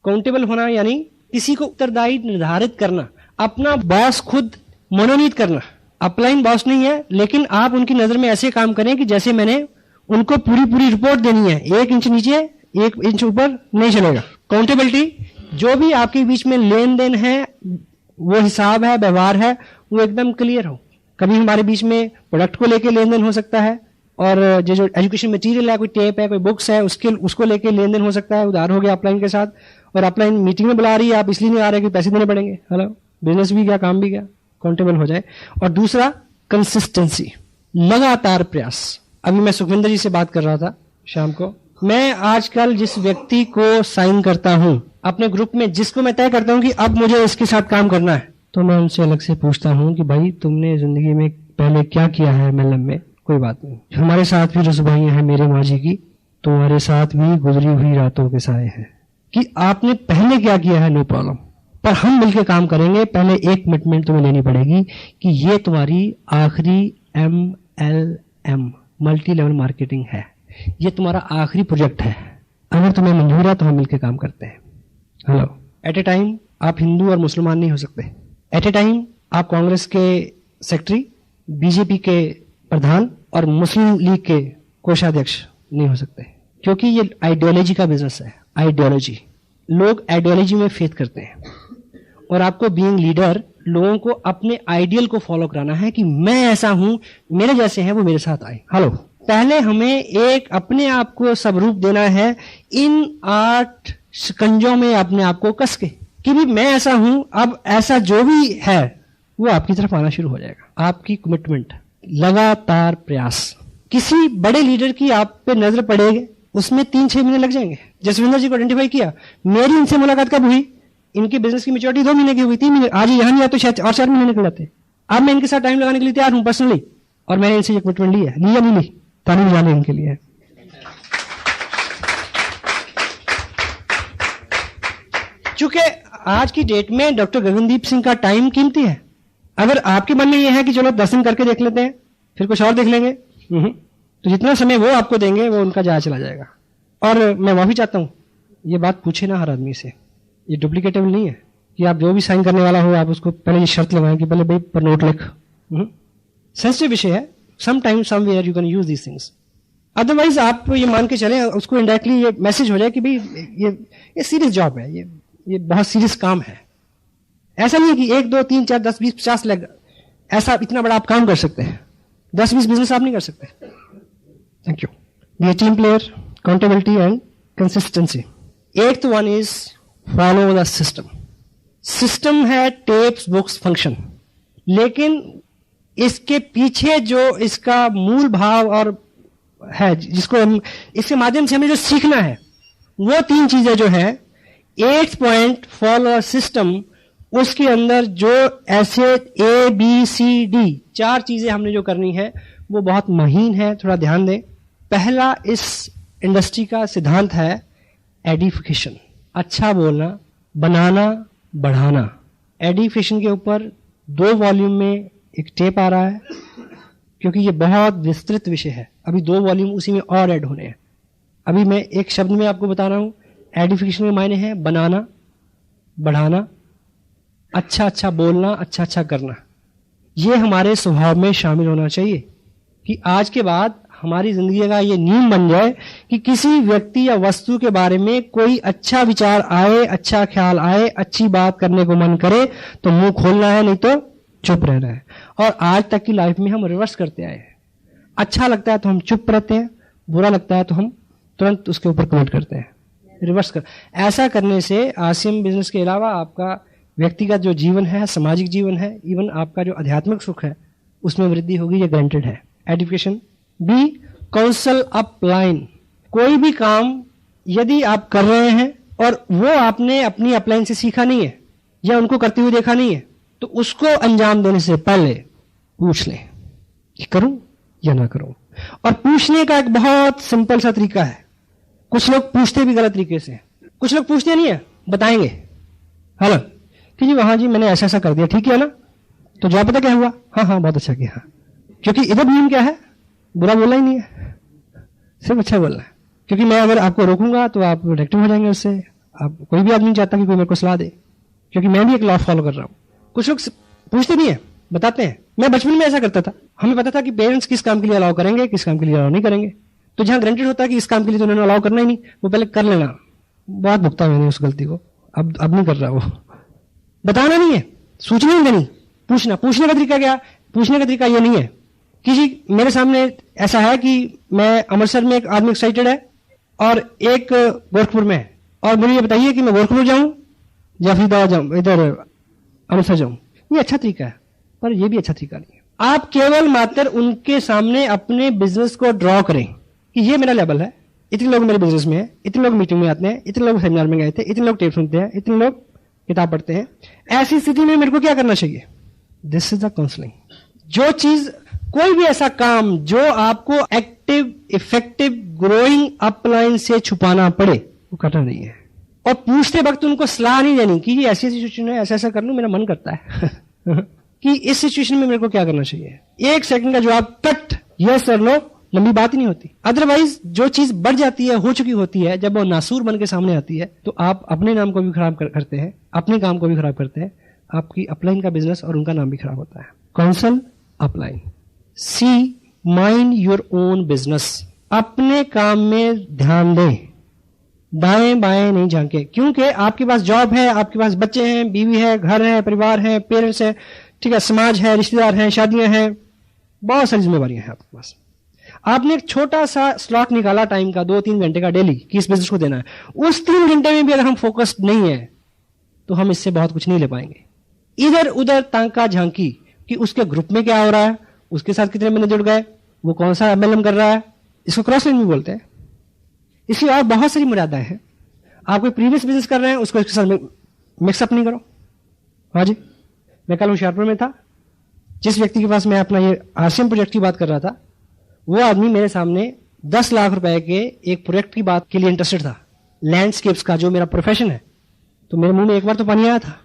Countable होना यानी किसी को उत्तरदायी निर्धारित करना, अपना बॉस खुद मनोनीत करना। अपलाइन बॉस नहीं है, लेकिन आप उनकी नजर में ऐसे काम करें कि जैसे मैंने उनको पूरी रिपोर्ट देनी है, 1 इंच नीचे 1 इंच ऊपर नहीं चलेगा। काउंटेबिलिटी, जो भी आपके बीच में लेन देन है, वो हिसाब है, व्यवहार है, वो एकदम क्लियर हो। कभी हमारे बीच में प्रोडक्ट को लेके लेन देन हो सकता है, और जो एजुकेशन मटेरियल है, कोई टेप है, कोई बुक्स है, उसको लेके लेन देन हो सकता है। उधार हो गया अपलाइन के साथ, और अपलाइन मीटिंग में बुला रही है, आप इसलिए नहीं आ रहे कि पैसे देने पड़ेंगे। हेलो, बिजनेस भी क्या, काम भी क्या, काउंटेबल हो जाए। और दूसरा कंसिस्टेंसी, लगातार प्रयास। अभी मैं सुखविंदर जी से बात कर रहा था शाम को, मैं आजकल जिस व्यक्ति को साइन करता हूं अपने ग्रुप में, जिसको मैं तय करता हूं कि अब मुझे इसके साथ काम करना है, तो मैं उनसे अलग से पूछता हूं कि भाई तुमने जिंदगी में पहले क्या किया है MLM में? कोई बात नहीं, हमारे साथ भी रसुभाइयां हैं मेरे माँ जी की, तुम्हारे साथ भी गुजरी हुई रातों के साए हैं। कि आपने पहले क्या किया है, नो प्रॉब्लम, पर हम मिलकर काम करेंगे। पहले एक कमिटमेंट तुम्हें लेनी पड़ेगी कि ये तुम्हारी आखिरी MLM, मल्टी लेवल मार्केटिंग है, ये तुम्हारा आखिरी प्रोजेक्ट है। अगर तुम्हें मंजूर है तो हम मिलकर काम करते हैं। हेलो, एट ए टाइम आप हिंदू और मुसलमान नहीं हो सकते। एट ए टाइम आप कांग्रेस के सेक्रेटरी, बीजेपी के प्रधान और मुस्लिम लीग के कोषाध्यक्ष नहीं हो सकते, क्योंकि ये आइडियोलॉजी का बिजनेस है। आइडियोलॉजी, लोग आइडियोलॉजी में फेथ करते हैं, और आपको बीइंग लीडर लोगों को अपने आइडियल को फॉलो कराना है कि मैं ऐसा हूं, मेरे जैसे हैं वो मेरे साथ आए। हेलो, पहले हमें एक अपने आप को स्वरूप देना है, इन 8 शिकंजों में अपने आप को कस के कि भी मैं ऐसा हूं। अब ऐसा जो भी है वो आपकी तरफ आना शुरू हो जाएगा। आपकी कमिटमेंट, लगातार प्रयास। किसी बड़े लीडर की आप पे नजर पड़ेगी, उसमें 3-6 महीने लग जाएंगे। जसविंदर जी को आइडेंटिफाई किया, मेरी इनसे मुलाकात कब हुई? इनकी बिजनेस की मैच्योरिटी 2 महीने की हुई, 3 महीने, आज यहां नहीं आते शायद और 4 महीने निकल जाते। अब मैं इनके साथ टाइम लगाने के लिए तैयार हूं पर्सनली, और मैंने इनसे ये कमिटमेंट ली है। ली या नहीं ली? तारीफ जाने इनके लिए। चूंकि आज की डेट में डॉक्टर गगनदीप सिंह का टाइम कीमती है। अगर आपके मन में यह है कि चलो 10 दिन करके देख लेते हैं, फिर कुछ और देख लेंगे, तो जितना समय वो आपको देंगे वो उनका जाया चला जाएगा। और मैं माफी चाहता हूं, ये बात पूछे ना हर आदमी से, ये डुप्लीकेटेबल नहीं है कि आप जो भी साइन करने वाला हो आप उसको पहले ये शर्त लगाएं कि पहले भाई पर नोट लिख। सेंसिटिव विषय है, some time somewhere you can use these things. Otherwise आप ये मान के चले, उसको इनडायरेक्टली ये मैसेज हो जाए कि भाई ये सीरियस जॉब है, ये बहुत सीरियस काम है। ऐसा नहीं है कि 1, 2, 3, 4, 10, 20, 50 लाख, ऐसा इतना बड़ा आप काम कर सकते हैं। 10-20 बिजनेस आप नहीं कर सकते। Thank you. Be a team player, accountability and consistency. 8th one is follow the system. System है टेप्स, बुक्स, फंक्शन, लेकिन इसके पीछे जो इसका मूल भाव और है, जिसको हम इसके माध्यम से हमें जो सीखना है, वो 3 चीजें जो है 8th पॉइंट फॉलो सिस्टम, उसके अंदर जो ऐसे ABCD 4 चीजें हमने जो करनी है वो बहुत महीन है, थोड़ा ध्यान दें। पहला इस इंडस्ट्री का सिद्धांत है एडिफिकेशन, अच्छा बोलना, बनाना, बढ़ाना। एडिफिकेशन के ऊपर 2 वॉल्यूम में एक टेप आ रहा है, क्योंकि ये बहुत विस्तृत विषय है। अभी 2 वॉल्यूम उसी में और ऐड होने हैं। अभी मैं एक शब्द में आपको बता रहा हूं, एडिफिकेशन के मायने हैं बनाना, बढ़ाना, अच्छा बोलना, अच्छा करना। ये हमारे स्वभाव में शामिल होना चाहिए कि आज के बाद हमारी जिंदगी का ये नियम बन जाए कि किसी व्यक्ति या वस्तु के बारे में कोई अच्छा विचार आए, अच्छा ख्याल आए, अच्छी बात करने को मन करे तो मुंह खोलना है, नहीं तो चुप रहना है। और आज तक की लाइफ में हम रिवर्स करते आए हैं। अच्छा लगता है तो हम चुप रहते हैं, बुरा लगता है तो हम तुरंत उसके ऊपर कमेंट करते हैं, रिवर्स कर। ऐसा करने से आरसीएम बिजनेस के अलावा आपका व्यक्तिगत जो जीवन है, सामाजिक जीवन है, इवन आपका जो आध्यात्मिक सुख है, उसमें वृद्धि होगी, ये गारंटेड है। एडिफिकेशन। B, counsel upline. कोई भी काम यदि आप कर रहे हैं और वो आपने अपनी अपलाइन से सीखा नहीं है या उनको करते हुए देखा नहीं है, तो उसको अंजाम देने से पहले पूछ लें कि करूं या ना करूं। और पूछने का एक बहुत सिंपल सा तरीका है। कुछ लोग पूछते भी गलत तरीके से, कुछ लोग पूछते नहीं है, बताएंगे हेलो कि जी वहां जी मैंने ऐसा ऐसा कर दिया, ठीक है ना, तो जवाब पता क्या हुआ, हाँ हाँ बहुत अच्छा किया। क्योंकि इधर नियम क्या है, बुरा बोलना ही नहीं है, सिर्फ अच्छा बोलना है। क्योंकि मैं अगर आपको रोकूंगा तो आप प्रोटेक्टिव हो जाएंगे उससे। आप कोई भी आदमी नहीं चाहता कि कोई मेरे को सलाह दे, क्योंकि मैं भी एक लॉ फॉलो कर रहा हूं। कुछ लोग पूछते नहीं है, बताते हैं। मैं बचपन में ऐसा करता था, हमें पता था कि पेरेंट्स किस काम के लिए अलाउ करेंगे, किस काम के लिए अलाउ नहीं करेंगे। तो जहां ग्रांटेड होता है कि इस काम के लिए तो उन्होंने अलाउ करना ही नहीं, वो पहले कर लेना। बहुत भुगता मैंने उस गलती को, अब नहीं कर रहा। वो बताना नहीं है, सूचना नहीं देनी, पूछना। पूछने का तरीका क्या, पूछने का तरीका ये नहीं है कि जी मेरे सामने ऐसा है कि मैं अमृतसर में एक आदमी एक्साइटेड है और एक गोरखपुर में है, और मुझे ये बताइए कि मैं गोरखपुर जाऊं या फिर जाऊं, इधर अमृतसर जाऊं। ये अच्छा तरीका है, पर ये भी अच्छा तरीका नहीं है। आप केवल मात्र उनके सामने अपने बिजनेस को ड्रॉ करें कि ये मेरा लेवल है, इतने लोग मेरे बिजनेस में है, इतने लोग मीटिंग में आते हैं, इतने लोग सेमिनार में गए थे, इतने लोग टेप सुनते हैं, इतने लोग किताब पढ़ते हैं। ऐसी स्थिति में मेरे को क्या करना चाहिए, दिस इज द काउंसलिंग। जो चीज, कोई भी ऐसा काम जो आपको एक्टिव इफेक्टिव ग्रोइंग अपलाइन से छुपाना पड़े, वो करना नहीं है। और पूछते वक्त उनको सलाह नहीं देनी कि ये ऐसी सिचुएशन है, ऐसा ऐसा कर लूं, मेरा मन करता है कि इस सिचुएशन में मेरे को क्या करना चाहिए। एक सेकंड का जवाब कट, यस और नो, लंबी बात ही नहीं होती। अदरवाइज जो चीज बढ़ जाती है, हो चुकी होती है, जब वो नासूर बन के सामने आती है, तो आप अपने नाम को भी खराब करते हैं, अपने काम को भी खराब करते हैं, आपकी अपलाइन का बिजनेस और उनका नाम भी खराब होता है। Counsel upline. C, mind your own business. अपने काम में ध्यान दें, दाएं बाएं नहीं झांके। क्योंकि आपके पास जॉब है, आपके पास बच्चे हैं, बीवी है, घर है, परिवार है, पेरेंट्स है, ठीक है, समाज है, रिश्तेदार हैं, शादियां हैं, बहुत सारी जिम्मेवारियां हैं आपके पास। आपने एक छोटा सा स्लॉट निकाला टाइम का, 2-3 घंटे का डेली, कि इस बिजनेस को देना है। उस 3 घंटे में भी अगर हम फोकस्ड नहीं है तो हम इससे बहुत कुछ नहीं ले पाएंगे। इधर उधर तांका झांकी कि उसके ग्रुप में क्या हो रहा है, उसके साथ कितने बंदे जुड़ गए, वो कौन सा एमएलएम कर रहा है, इसको क्रॉस लाइन भी बोलते हैं। इसकी और बहुत सारी मर्यादाएं हैं। आप कोई प्रीवियस बिजनेस कर रहे हैं, उसको इसके साथ मिक्सअप नहीं करो। हाँ जी, मैं कल होशियारपुर में था, जिस व्यक्ति के पास मैं अपना ये आरसीएम प्रोजेक्ट की बात कर रहा था, वो आदमी मेरे सामने 10 लाख रुपए के एक प्रोजेक्ट की बात के लिए इंटरेस्टेड था, लैंडस्केप्स का, जो मेरा प्रोफेशन है। तो मेरे मुंह में एक बार तो पानी आया था।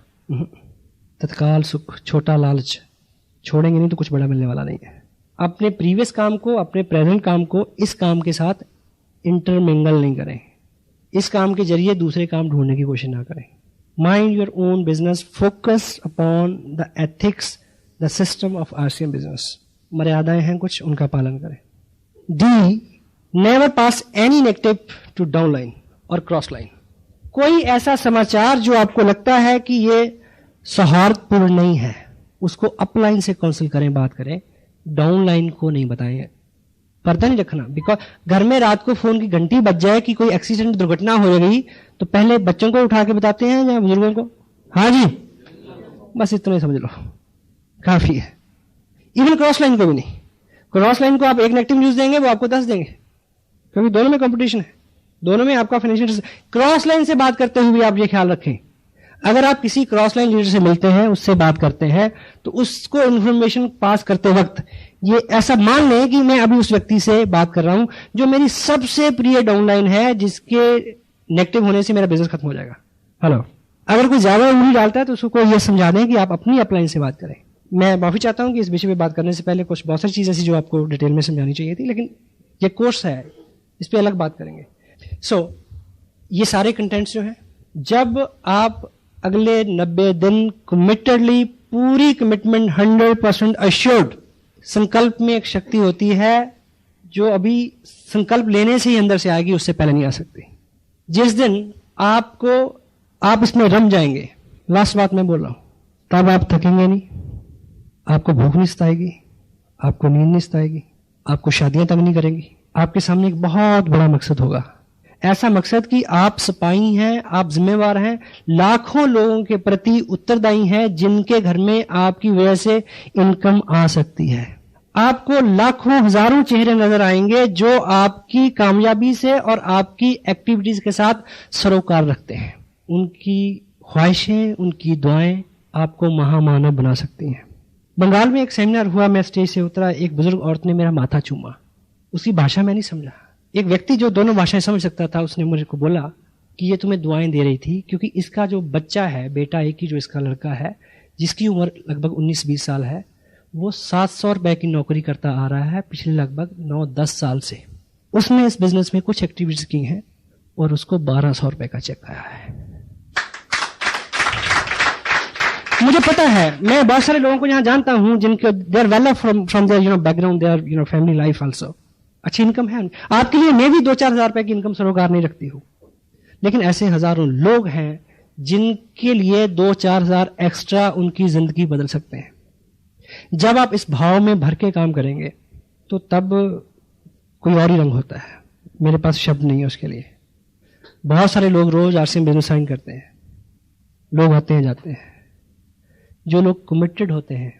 तत्काल सुख, छोटा लालच, छोड़ेंगे नहीं तो कुछ बड़ा मिलने वाला नहीं है। अपने प्रीवियस काम को, अपने प्रेजेंट काम को इस काम के साथ इंटरमिंगल नहीं करें। इस काम के जरिए दूसरे काम ढूंढने की कोशिश ना करें। Mind your own business, focus upon the ethics, the system of RCM business. मर्यादाएं हैं कुछ, उनका पालन करें। डी, never pass any negative to down line और क्रॉस लाइन। कोई ऐसा समाचार जो आपको लगता है कि ये सौहार्दपूर्ण नहीं है, उसको अपलाइन से काउंसिल करें, बात करें, डाउन लाइन को नहीं बताएं। पर्दा नहीं रखना। बिकॉज घर में रात को फोन की घंटी बज जाए कि कोई एक्सीडेंट, दुर्घटना हो गई, तो पहले बच्चों को उठा के बताते हैं या बुजुर्गों को? हाँ जी, बस इतना ही समझ लो, काफी है। इवन क्रॉस लाइन को भी नहीं। क्रॉस लाइन को आप एक नेगेटिव न्यूज देंगे, वो आपको 10 देंगे, क्योंकि दोनों में कंपटीशन है, दोनों में आपका फाइनेंशियल। क्रॉस लाइन से बात करते हुए आप ये ख्याल रखें, अगर आप किसी क्रॉस लाइन लीडर से मिलते हैं, उससे बात करते हैं, तो उसको इंफॉर्मेशन पास करते वक्त ये ऐसा मान लें कि मैं अभी उस व्यक्ति से बात कर रहा हूं जो मेरी सबसे प्रिय डाउनलाइन है, जिसके नेगेटिव होने से मेरा बिजनेस खत्म हो जाएगा। हेलो, अगर कोई ज्यादा उंगली डालता है तो उसको ये समझा दें कि आप अपनी अपलाइन से बात करें। मैं माफी चाहता हूं कि इस विषय पे बात करने से पहले कुछ बहुत सारी चीजें ऐसी जो आपको डिटेल में समझानी चाहिए थी, लेकिन ये कोर्स है, इस पे अलग बात करेंगे। ये सारे कंटेंट्स जो हैं, जब आप अगले 90 दिन कमिटेडली, पूरी कमिटमेंट, 100% अश्योर्ड, संकल्प में एक शक्ति होती है जो अभी संकल्प लेने से ही अंदर से आएगी, उससे पहले नहीं आ सकती। जिस दिन आप इसमें रम जाएंगे, लास्ट बात मैं बोल रहा हूं, तब आप थकेंगे नहीं, आपको भूख नहीं सताएगी, आपको नींद नहीं सताएगी, आपको शादियां तंग नहीं करेंगी। आपके सामने एक बहुत बड़ा मकसद होगा, ऐसा मकसद कि आप सिपाही हैं, आप जिम्मेवार हैं, लाखों लोगों के प्रति उत्तरदायी हैं जिनके घर में आपकी वजह से इनकम आ सकती है। आपको लाखों हजारों चेहरे नजर आएंगे जो आपकी कामयाबी से और आपकी एक्टिविटीज के साथ सरोकार रखते हैं। उनकी ख्वाहिशें, उनकी दुआएं आपको महामानव बना सकती हैं। बंगाल में एक सेमिनार हुआ, मैं स्टेज से उतरा, एक बुजुर्ग औरत ने मेरा माथा चूमा। उसकी भाषा मैं नहीं समझा। एक व्यक्ति जो दोनों भाषाएं समझ सकता था उसने मुझे को बोला कि ये तुम्हें दुआएं दे रही थी क्योंकि इसका जो बच्चा है, बेटा एक ही जो इसका लड़का है, जिसकी उम्र लगभग 19-20 साल है, वो 700 रुपए की नौकरी करता आ रहा है पिछले लगभग 9-10 साल से। उसने इस बिजनेस में कुछ एक्टिविटीज की हैं और उसको 1200 रुपए का चेक आया है। मुझे पता है, मैं बहुत सारे लोगों को यहाँ जानता हूँ जिनके they are well from their background, their family life also, अच्छी इनकम है। आपके लिए मैं भी 2-4 हज़ार रुपए की इनकम सरोकार नहीं रखती हूँ, लेकिन ऐसे हजारों लोग हैं जिनके लिए 2-4 हज़ार एक्स्ट्रा उनकी जिंदगी बदल सकते हैं। जब आप इस भाव में भर के काम करेंगे तो तब कोई और ही रंग होता है। मेरे पास शब्द नहीं है उसके लिए। बहुत सारे लोग रोज आरसीएम बिजनेस साइन करते हैं, लोग आते हैं जाते हैं। जो लोग कमिटेड होते हैं,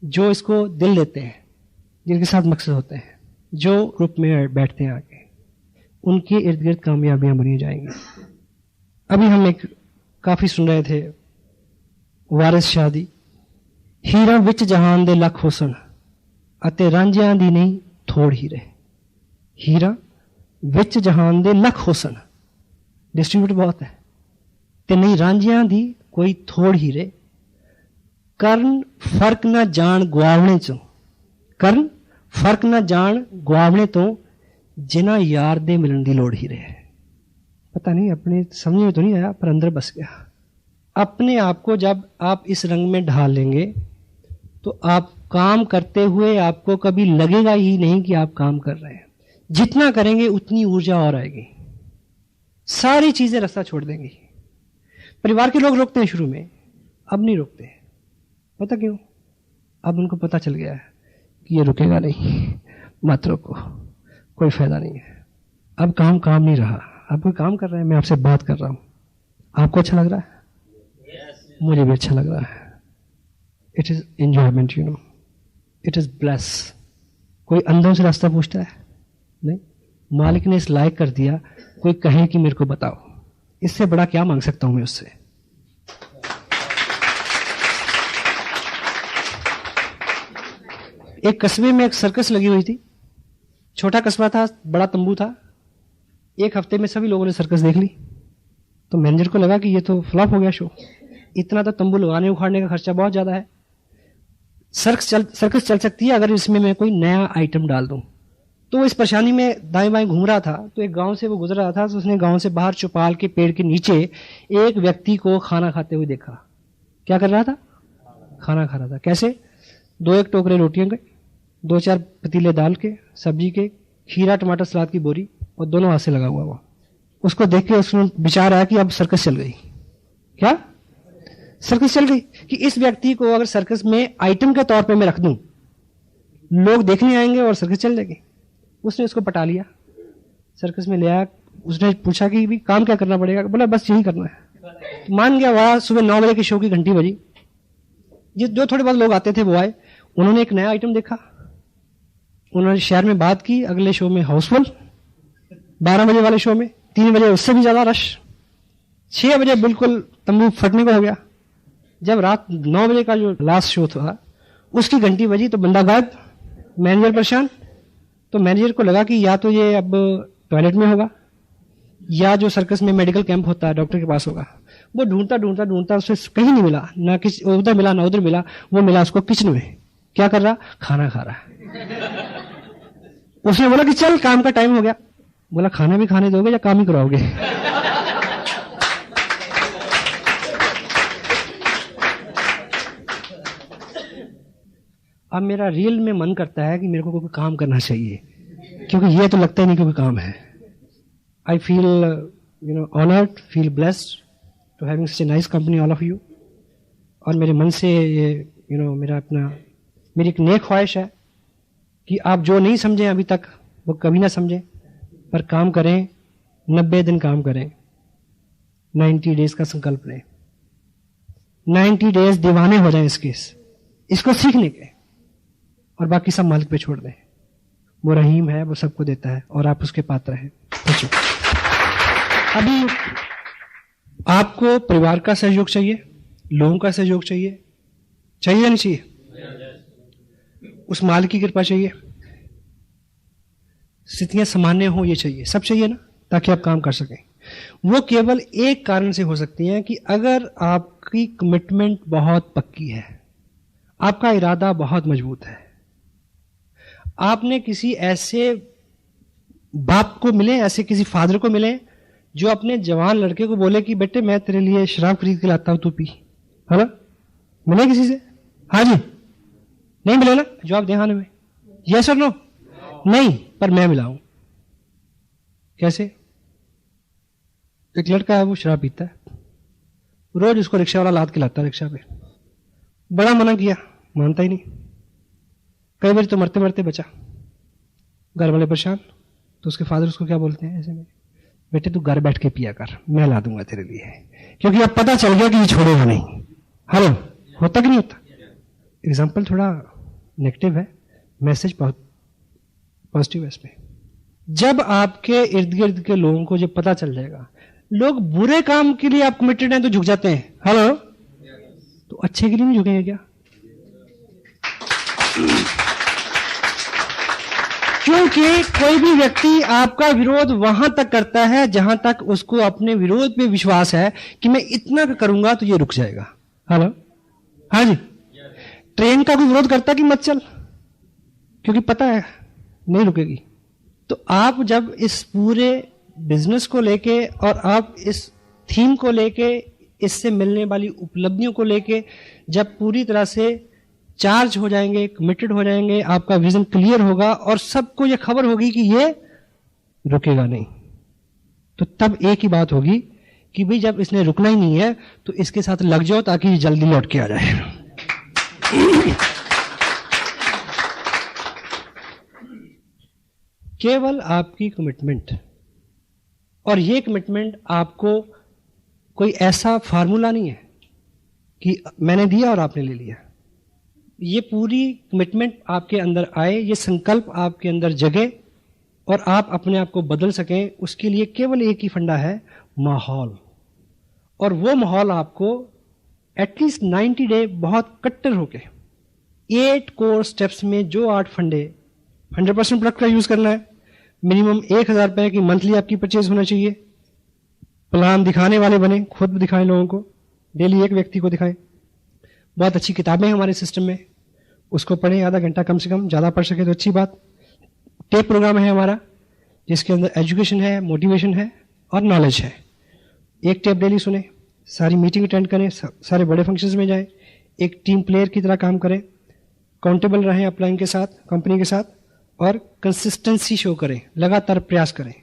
जो इसको दिल देते हैं, जिनके साथ मकसद होते हैं, जो ग्रुप में बैठते हैं आके, उनके इर्द गिर्द कामयाबियां बनी जाएंगी। अभी हम एक काफी सुन रहे थे, वारिस शाह दी, हीरा विच जहान दे लख हुसन अते रांझियां दी नहीं थोड़ हीरे। हीरा विच जहान दे लख हुसन, डिस्ट्रीब्यूट बहुत है, ते नहीं रांझियां दी कोई थोड़ हीरे। ਕਰਨ ਫਰਕ ਨਾ ਜਾਣ ਗਵਾਵਣੇ ਚੋਂ, ਕਰਨ फर्क न जान गुआवने तो जिना यार दे मिलन की लोड़ ही रहे। पता नहीं अपने समझ में तो नहीं आया पर अंदर बस गया। अपने आप को जब आप इस रंग में ढाल लेंगे तो आप काम करते हुए आपको कभी लगेगा ही नहीं कि आप काम कर रहे हैं। जितना करेंगे उतनी ऊर्जा और आएगी, सारी चीजें रास्ता छोड़ देंगी। परिवार के लोग रोकते हैं शुरू में, अब नहीं रोकते। पता क्यों? अब उनको पता चल गया है कि ये रुकेगा नहीं, मत रोको, कोई फायदा नहीं है। अब काम काम नहीं रहा, अब कोई काम कर रहे हैं, मैं आपसे बात कर रहा हूं, आपको अच्छा लग रहा है? मुझे भी अच्छा लग रहा है। It is enjoyment, you know, it is bless. कोई अंधों से रास्ता पूछता है? नहीं। मालिक ने इस लायक कर दिया, कोई कहे कि मेरे को बताओ, इससे बड़ा क्या मांग सकता हूं मैं उससे? एक कस्बे में एक सर्कस लगी हुई थी, छोटा कस्बा था, बड़ा तंबू था। एक हफ्ते में सभी लोगों ने सर्कस देख ली, तो मैनेजर को लगा कि ये तो फ्लॉप हो गया शो, इतना तो तंबू लगाने उखाड़ने का खर्चा बहुत ज्यादा है। सर्कस चल सकती है अगर इसमें मैं कोई नया आइटम डाल दूं। तो वो इस परेशानी में दाएं बाएं घूम रहा था, तो एक गांव से वो गुजर रहा था, तो उसने गांव से बाहर चौपाल के पेड़ के नीचे एक व्यक्ति को खाना खाते हुए देखा। क्या कर रहा था? खाना खा रहा था। कैसे? 2-1 टोकरे रोटियों के, 2-4 पतीले दाल के, सब्जी के, खीरा टमाटर सलाद की बोरी, और दोनों हाथ से लगा हुआ वो। उसको देख के उसमें विचार आया कि अब सर्कस चल गई। क्या सर्कस चल गई? कि इस व्यक्ति को अगर सर्कस में आइटम के तौर पे मैं रख दूं, लोग देखने आएंगे और सर्कस चल जाएगी। उसने उसको पटा लिया, सर्कस में ले आया। उसने पूछा कि भी काम क्या करना पड़ेगा? बोला बस यही करना है। तो मान गया। वहां सुबह 9 बजे की शो की घंटी बजी। जो थोड़े बहुत लोग आते थे वो आए, उन्होंने एक नया आइटम देखा, उन्होंने शहर में बात की। अगले शो में हाउसफुल, 12 बजे वाले शो में 3 बजे उससे भी ज्यादा रश, 6 बजे बिल्कुल तंबू फटने को हो गया। जब रात 9 बजे का जो लास्ट शो था उसकी घंटी बजी तो बंदा गायब, मैनेजर परेशान। तो मैनेजर को लगा कि या तो ये अब टॉयलेट में होगा या जो सर्कस में मेडिकल कैंप होता है डॉक्टर के पास होगा। वो ढूंढता ढूंढता ढूंढता उसे कहीं नहीं मिला, ना किसी उधर मिला ना उधर मिला। वो मिला उसको किचन में। क्या कर रहा? खाना खा रहा। उसने बोला कि चल काम का टाइम हो गया। बोला खाना भी खाने दोगे या काम ही कराओगे? अब मेरा रियल में मन करता है कि मेरे को कोई काम करना चाहिए, क्योंकि ये तो लगता ही नहीं कि कोई काम है। I feel honoured, feel blessed to having such a nice company all of you. और मेरे मन से ये मेरा अपना मेरी एक नेक ख्वाहिश है कि आप जो नहीं समझें अभी तक वो कभी ना समझें, पर काम करें, 90 दिन काम करें, 90 डेज का संकल्प लें, 90 डेज दीवाने हो जाएं इसको सीखने के, और बाकी सब मालिक पे छोड़ दें। वो रहीम है, वो सबको देता है और आप उसके पात्र हैं। अभी आपको परिवार का सहयोग चाहिए, लोगों का सहयोग चाहिए, चाहिए या नहीं चाहिए? उस मालिक की कृपा चाहिए, स्थितियां सामान्य हो ये चाहिए, सब चाहिए ना, ताकि आप काम कर सकें। वो केवल एक कारण से हो सकती है कि अगर आपकी कमिटमेंट बहुत पक्की है, आपका इरादा बहुत मजबूत है, आपने किसी ऐसे बाप को मिले, ऐसे किसी फादर को मिले जो अपने जवान लड़के को बोले कि बेटे मैं तेरे लिए शराब खरीद के लाता हूं, तू पी। हेलो, मिले किसी से? हाँ जी, नहीं मिले ना? जवाब दे हाँ में, यस और नो? नहीं, पर मैं मिला हूं। कैसे? एक लड़का है, वो शराब पीता है, रोज उसको रिक्शा वाला लाद के लाता है रिक्शा पे। बड़ा मना किया, मानता ही नहीं। कई बार तो मरते मरते बचा, घर वाले परेशान, तो उसके फादर उसको क्या बोलते हैं ऐसे में, बेटे तू घर बैठ के पिया कर, मैं ला दूंगा तेरे लिए, क्योंकि अब पता चल गया कि ये छोड़ेगा नहीं। हेलो, होता कि नहीं होता? एग्जाम्पल थोड़ा नेगेटिव है, मैसेज बहुत पॉजिटिव है इसमें। जब आपके इर्द गिर्द के लोगों को जब पता चल जाएगा, लोग बुरे काम के लिए आप कमिटेड हैं तो झुक जाते हैं। हेलो, तो अच्छे के लिए नहीं झुकेंगे क्या? क्योंकि कोई भी व्यक्ति आपका विरोध वहां तक करता है जहां तक उसको अपने विरोध पे विश्वास है कि मैं इतना करूंगा तो ये रुक जाएगा। हेलो, हाँ जी। ट्रेन का कोई विरोध करता कि मत चल, क्योंकि पता है नहीं रुकेगी। तो आप जब इस पूरे बिजनेस को लेके और आप इस थीम को लेके, इससे मिलने वाली उपलब्धियों को लेके जब पूरी तरह से चार्ज हो जाएंगे, कमिटेड हो जाएंगे, आपका विजन क्लियर होगा और सबको यह खबर होगी कि ये रुकेगा नहीं, तो तब एक ही बात होगी कि भाई जब इसने रुकना ही नहीं है तो इसके साथ लग जाओ ताकि जल्दी लौट के आ जाए। केवल आपकी कमिटमेंट, और ये कमिटमेंट आपको कोई ऐसा फार्मूला नहीं है कि मैंने दिया और आपने ले लिया। ये पूरी कमिटमेंट आपके अंदर आए, ये संकल्प आपके अंदर जगे और आप अपने आप को बदल सकें, उसके लिए केवल एक ही फंडा है, माहौल। और वो माहौल आपको एटलीस्ट 90 डे बहुत कट्टर होके 8 कोर स्टेप्स में जो 8 फंडे, 100% प्रोडक्ट का यूज करना है, मिनिमम 1000 रुपए की मंथली आपकी परचेज होना चाहिए, प्लान दिखाने वाले बने, खुद दिखाएं लोगों को, डेली एक व्यक्ति को दिखाएं। बहुत अच्छी किताबें हैं हमारे सिस्टम में, उसको पढ़ें आधा घंटा कम से कम, ज़्यादा पढ़ सके तो अच्छी बात। टेप प्रोग्राम है हमारा जिसके अंदर एजुकेशन है, मोटिवेशन है और नॉलेज है। एक टेप डेली सुने, सारी मीटिंग अटेंड करें, सारे बड़े फंक्शंस में जाएं, एक टीम प्लेयर की तरह काम करें, काउंटेबल रहें अपलाइन के साथ, कंपनी के साथ, और कंसिस्टेंसी शो करें, लगातार प्रयास करें,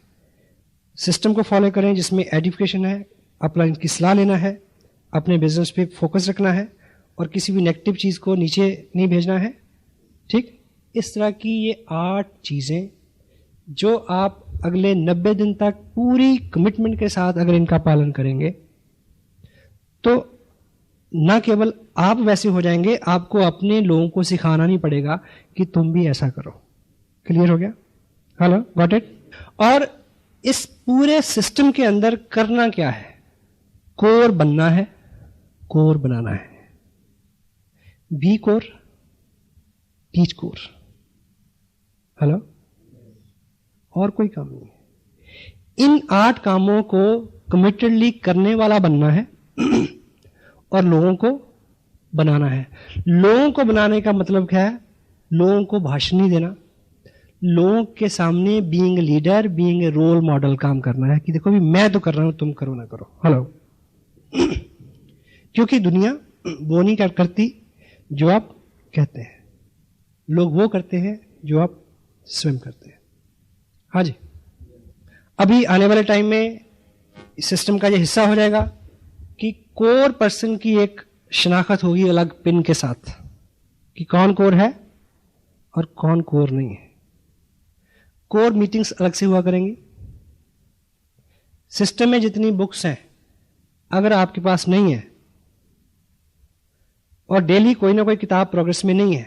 सिस्टम को फॉलो करें जिसमें एडिफिकेशन है, अपलाइन की सलाह लेना है, अपने बिजनेस पे फोकस रखना है और किसी भी नेगेटिव चीज़ को नीचे नहीं भेजना है। ठीक, इस तरह की ये 8 चीज़ें जो आप अगले 90 दिन तक पूरी कमिटमेंट के साथ अगर इनका पालन करेंगे तो ना केवल आप वैसे हो जाएंगे, आपको अपने लोगों को सिखाना नहीं पड़ेगा कि तुम भी ऐसा करो। क्लियर हो गया? Hello, got it? और इस पूरे सिस्टम के अंदर करना क्या है? कोर बनना है, कोर बनाना है। Be core, teach core. Hello, और कोई काम नहीं है। इन 8 कामों को कमिटेडली करने वाला बनना है और लोगों को बनाना है। लोगों को बनाने का मतलब क्या है? लोगों को भाषण नहीं देना, लोगों के सामने being leader, being a role model काम करना है कि देखो भी मैं तो कर रहा हूं, तुम करो ना करो। हेलो, क्योंकि दुनिया वो नहीं करती जो आप कहते हैं, लोग वो करते हैं जो आप स्वयं करते हैं। हाँ जी, अभी आने वाले टाइम में इस सिस्टम का ये हिस्सा हो जाएगा कि कोर पर्सन की एक शनाख्त होगी अलग पिन के साथ कि कौन कोर है और कौन कोर नहीं है। कोर मीटिंग्स अलग से हुआ करेंगी। सिस्टम में जितनी बुक्स हैं, अगर आपके पास नहीं है और डेली कोई ना कोई किताब प्रोग्रेस में नहीं है,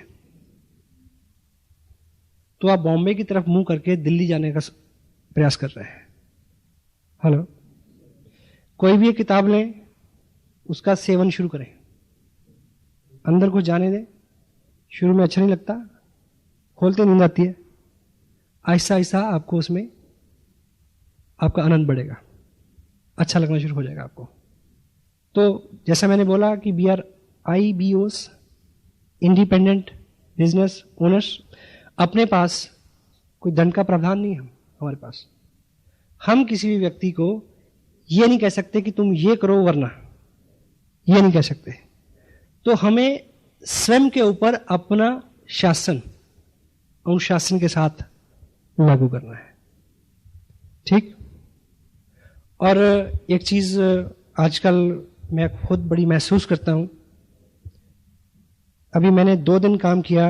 तो आप बॉम्बे की तरफ मुंह करके दिल्ली जाने का प्रयास कर रहे हैं। हेलो, कोई भी एक किताब लें, उसका सेवन शुरू करें, अंदर कुछ जाने दें। शुरू में अच्छा नहीं लगता, खोलते नींद आती है, आहिस्ता आहिस्ता आपको उसमें आपका आनंद बढ़ेगा, अच्छा लगना शुरू हो जाएगा आपको। तो जैसा मैंने बोला कि we are IBOs, independent business owners. अपने पास कोई दंड का प्रावधान नहीं है हमारे पास। हम किसी भी व्यक्ति को ये नहीं कह सकते कि तुम ये करो वरना, ये नहीं कह सकते। तो हमें स्वयं के ऊपर अपना शासन अनुशासन के साथ लागू करना है, ठीक। और एक चीज आजकल मैं खुद बड़ी महसूस करता हूं। अभी मैंने 2 दिन काम किया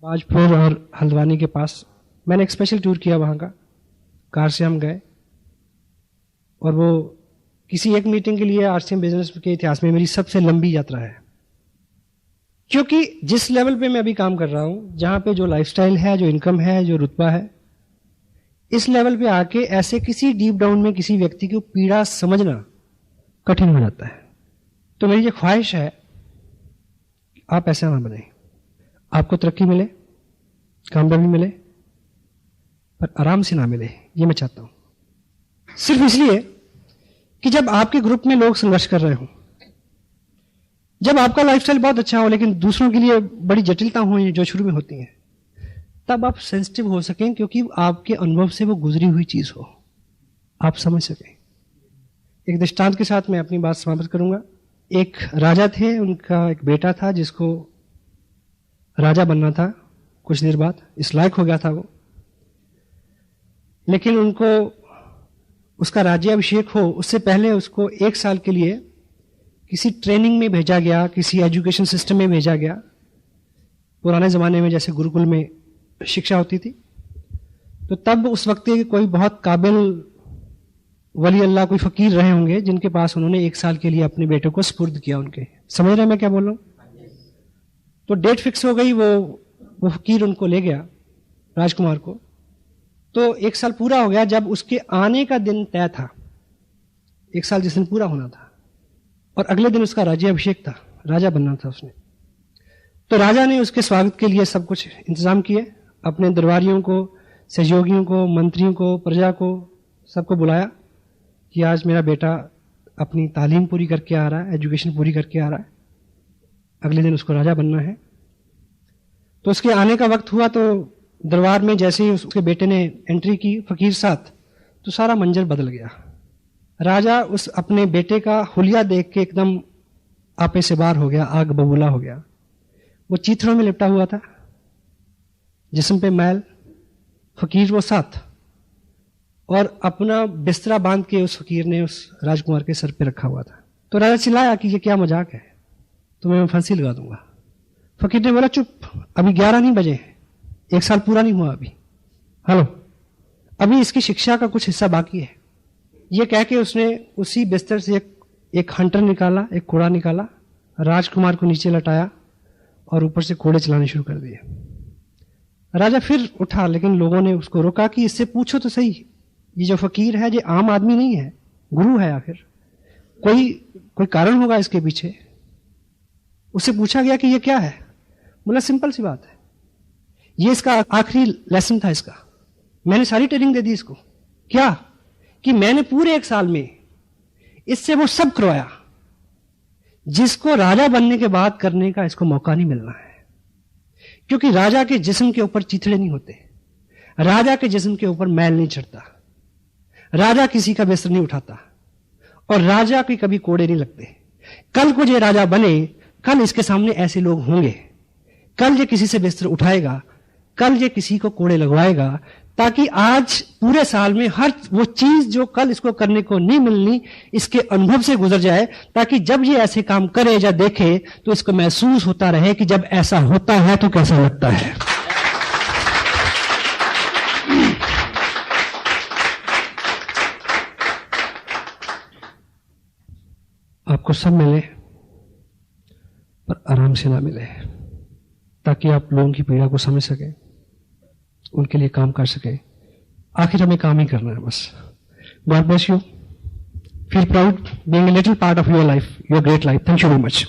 बाजपुर और हल्द्वानी के पास। मैंने एक स्पेशल टूर किया वहां का, कार से हम गए, और वो किसी एक मीटिंग के लिए RCM बिजनेस के इतिहास में मेरी सबसे लंबी यात्रा है। क्योंकि जिस लेवल पे मैं अभी काम कर रहा हूं, जहां पे जो लाइफस्टाइल है, जो इनकम है, जो रुतबा है, इस लेवल पे आके ऐसे किसी डीप डाउन में किसी व्यक्ति की पीड़ा समझना कठिन हो जाता है। तो मेरी ये ख्वाहिश है, आप ऐसा ना बने। आपको तरक्की मिले, कामयाबी मिले, पर आराम से ना मिले, ये मैं चाहता हूं। सिर्फ इसलिए कि जब आपके ग्रुप में लोग संघर्ष कर रहे हो, जब आपका लाइफस्टाइल बहुत अच्छा हो लेकिन दूसरों के लिए बड़ी जटिलता हो जो शुरू में होती हैं, तब आप सेंसिटिव हो सकें, क्योंकि आपके अनुभव से वो गुजरी हुई चीज हो, आप समझ सकें। एक दृष्टांत के साथ मैं अपनी बात समाप्त करूंगा। एक राजा थे, उनका एक बेटा था जिसको राजा बनना था। कुछ देर बाद इस लायक हो गया था वो, लेकिन उनको उसका राज्याभिषेक हो उससे पहले उसको 1 साल के लिए किसी ट्रेनिंग में भेजा गया, किसी एजुकेशन सिस्टम में भेजा गया। पुराने जमाने में जैसे गुरुकुल में शिक्षा होती थी, तो तब उस वक्त के कोई बहुत काबिल वली अल्लाह, कोई फकीर रहे होंगे जिनके पास उन्होंने 1 साल के लिए अपने बेटे को स्पुर्द किया उनके। समझ रहे हैं मैं क्या बोल रहा हूं? तो डेट फिक्स हो गई, वो फकीर उनको ले गया, राजकुमार को। तो 1 साल पूरा हो गया। जब उसके आने का दिन तय था, 1 साल जिस दिन पूरा होना था, और अगले दिन उसका राज्याभिषेक था, राजा बनना था उसने। तो राजा ने उसके स्वागत के लिए सब कुछ इंतजाम किए, अपने दरबारियों को, सहयोगियों को, मंत्रियों को, प्रजा को, सबको बुलाया कि आज मेरा बेटा अपनी तालीम पूरी करके आ रहा है, एजुकेशन पूरी करके आ रहा है, अगले दिन उसको राजा बनना है। तो उसके आने का वक्त हुआ, तो दरबार में जैसे ही उसके बेटे ने एंट्री की फकीर साथ, तो सारा मंजर बदल गया। राजा उस अपने बेटे का हुलिया देख के एकदम आपे से बाहर हो गया, आग बबूला हो गया। वो चीथड़ों में लिपटा हुआ था, जिस्म पे मैल, फकीर वो साथ, और अपना बिस्तरा बांध के उस फकीर ने उस राजकुमार के सर पे रखा हुआ था। तो राजा चिल्लाया कि ये क्या मजाक है, तुम्हें मैं फांसी लगा दूंगा। फकीर ने बोला चुप, अभी 11 नहीं बजे, 1 साल पूरा नहीं हुआ अभी। हेलो, अभी इसकी शिक्षा का कुछ हिस्सा बाकी है। ये कह के उसने उसी बिस्तर से एक हंटर निकाला, एक कोड़ा निकाला, राजकुमार को नीचे लटाया और ऊपर से कोड़े चलाने शुरू कर दिए। राजा फिर उठा, लेकिन लोगों ने उसको रोका कि इससे पूछो तो सही, ये जो फकीर है ये आम आदमी नहीं है, गुरु है, आखिर कोई कारण होगा इसके पीछे। उससे पूछा गया कि ये क्या है। बोला सिंपल सी बात है, ये इसका आखिरी लेसन था इसका, मैंने सारी ट्रेनिंग दे दी इसको। क्या कि मैंने पूरे 1 साल में इससे वो सब करवाया जिसको राजा बनने के बाद करने का इसको मौका नहीं मिलना है। क्योंकि राजा के जिस्म के ऊपर चिथड़े नहीं होते, राजा के जिस्म के ऊपर मैल नहीं चढ़ता, राजा किसी का बिस्तर नहीं उठाता, और राजा के कभी कोड़े नहीं लगते। कल को ये राजा बने, कल इसके सामने ऐसे लोग होंगे, कल ये किसी से बिस्तर उठाएगा, कल ये किसी को कोड़े लगवाएगा, ताकि आज पूरे साल में हर वो चीज जो कल इसको करने को नहीं मिलनी, इसके अनुभव से गुजर जाए, ताकि जब ये ऐसे काम करे या देखे तो इसको महसूस होता रहे कि जब ऐसा होता है तो कैसा लगता है। आपको सब मिले पर आराम से ना मिले, ताकि आप लोगों की पीड़ा को समझ सके, उनके लिए काम कर सके। आखिर हमें काम ही करना है बस। God bless you. Feel proud being a little part of your life, your great life. Thank you very much.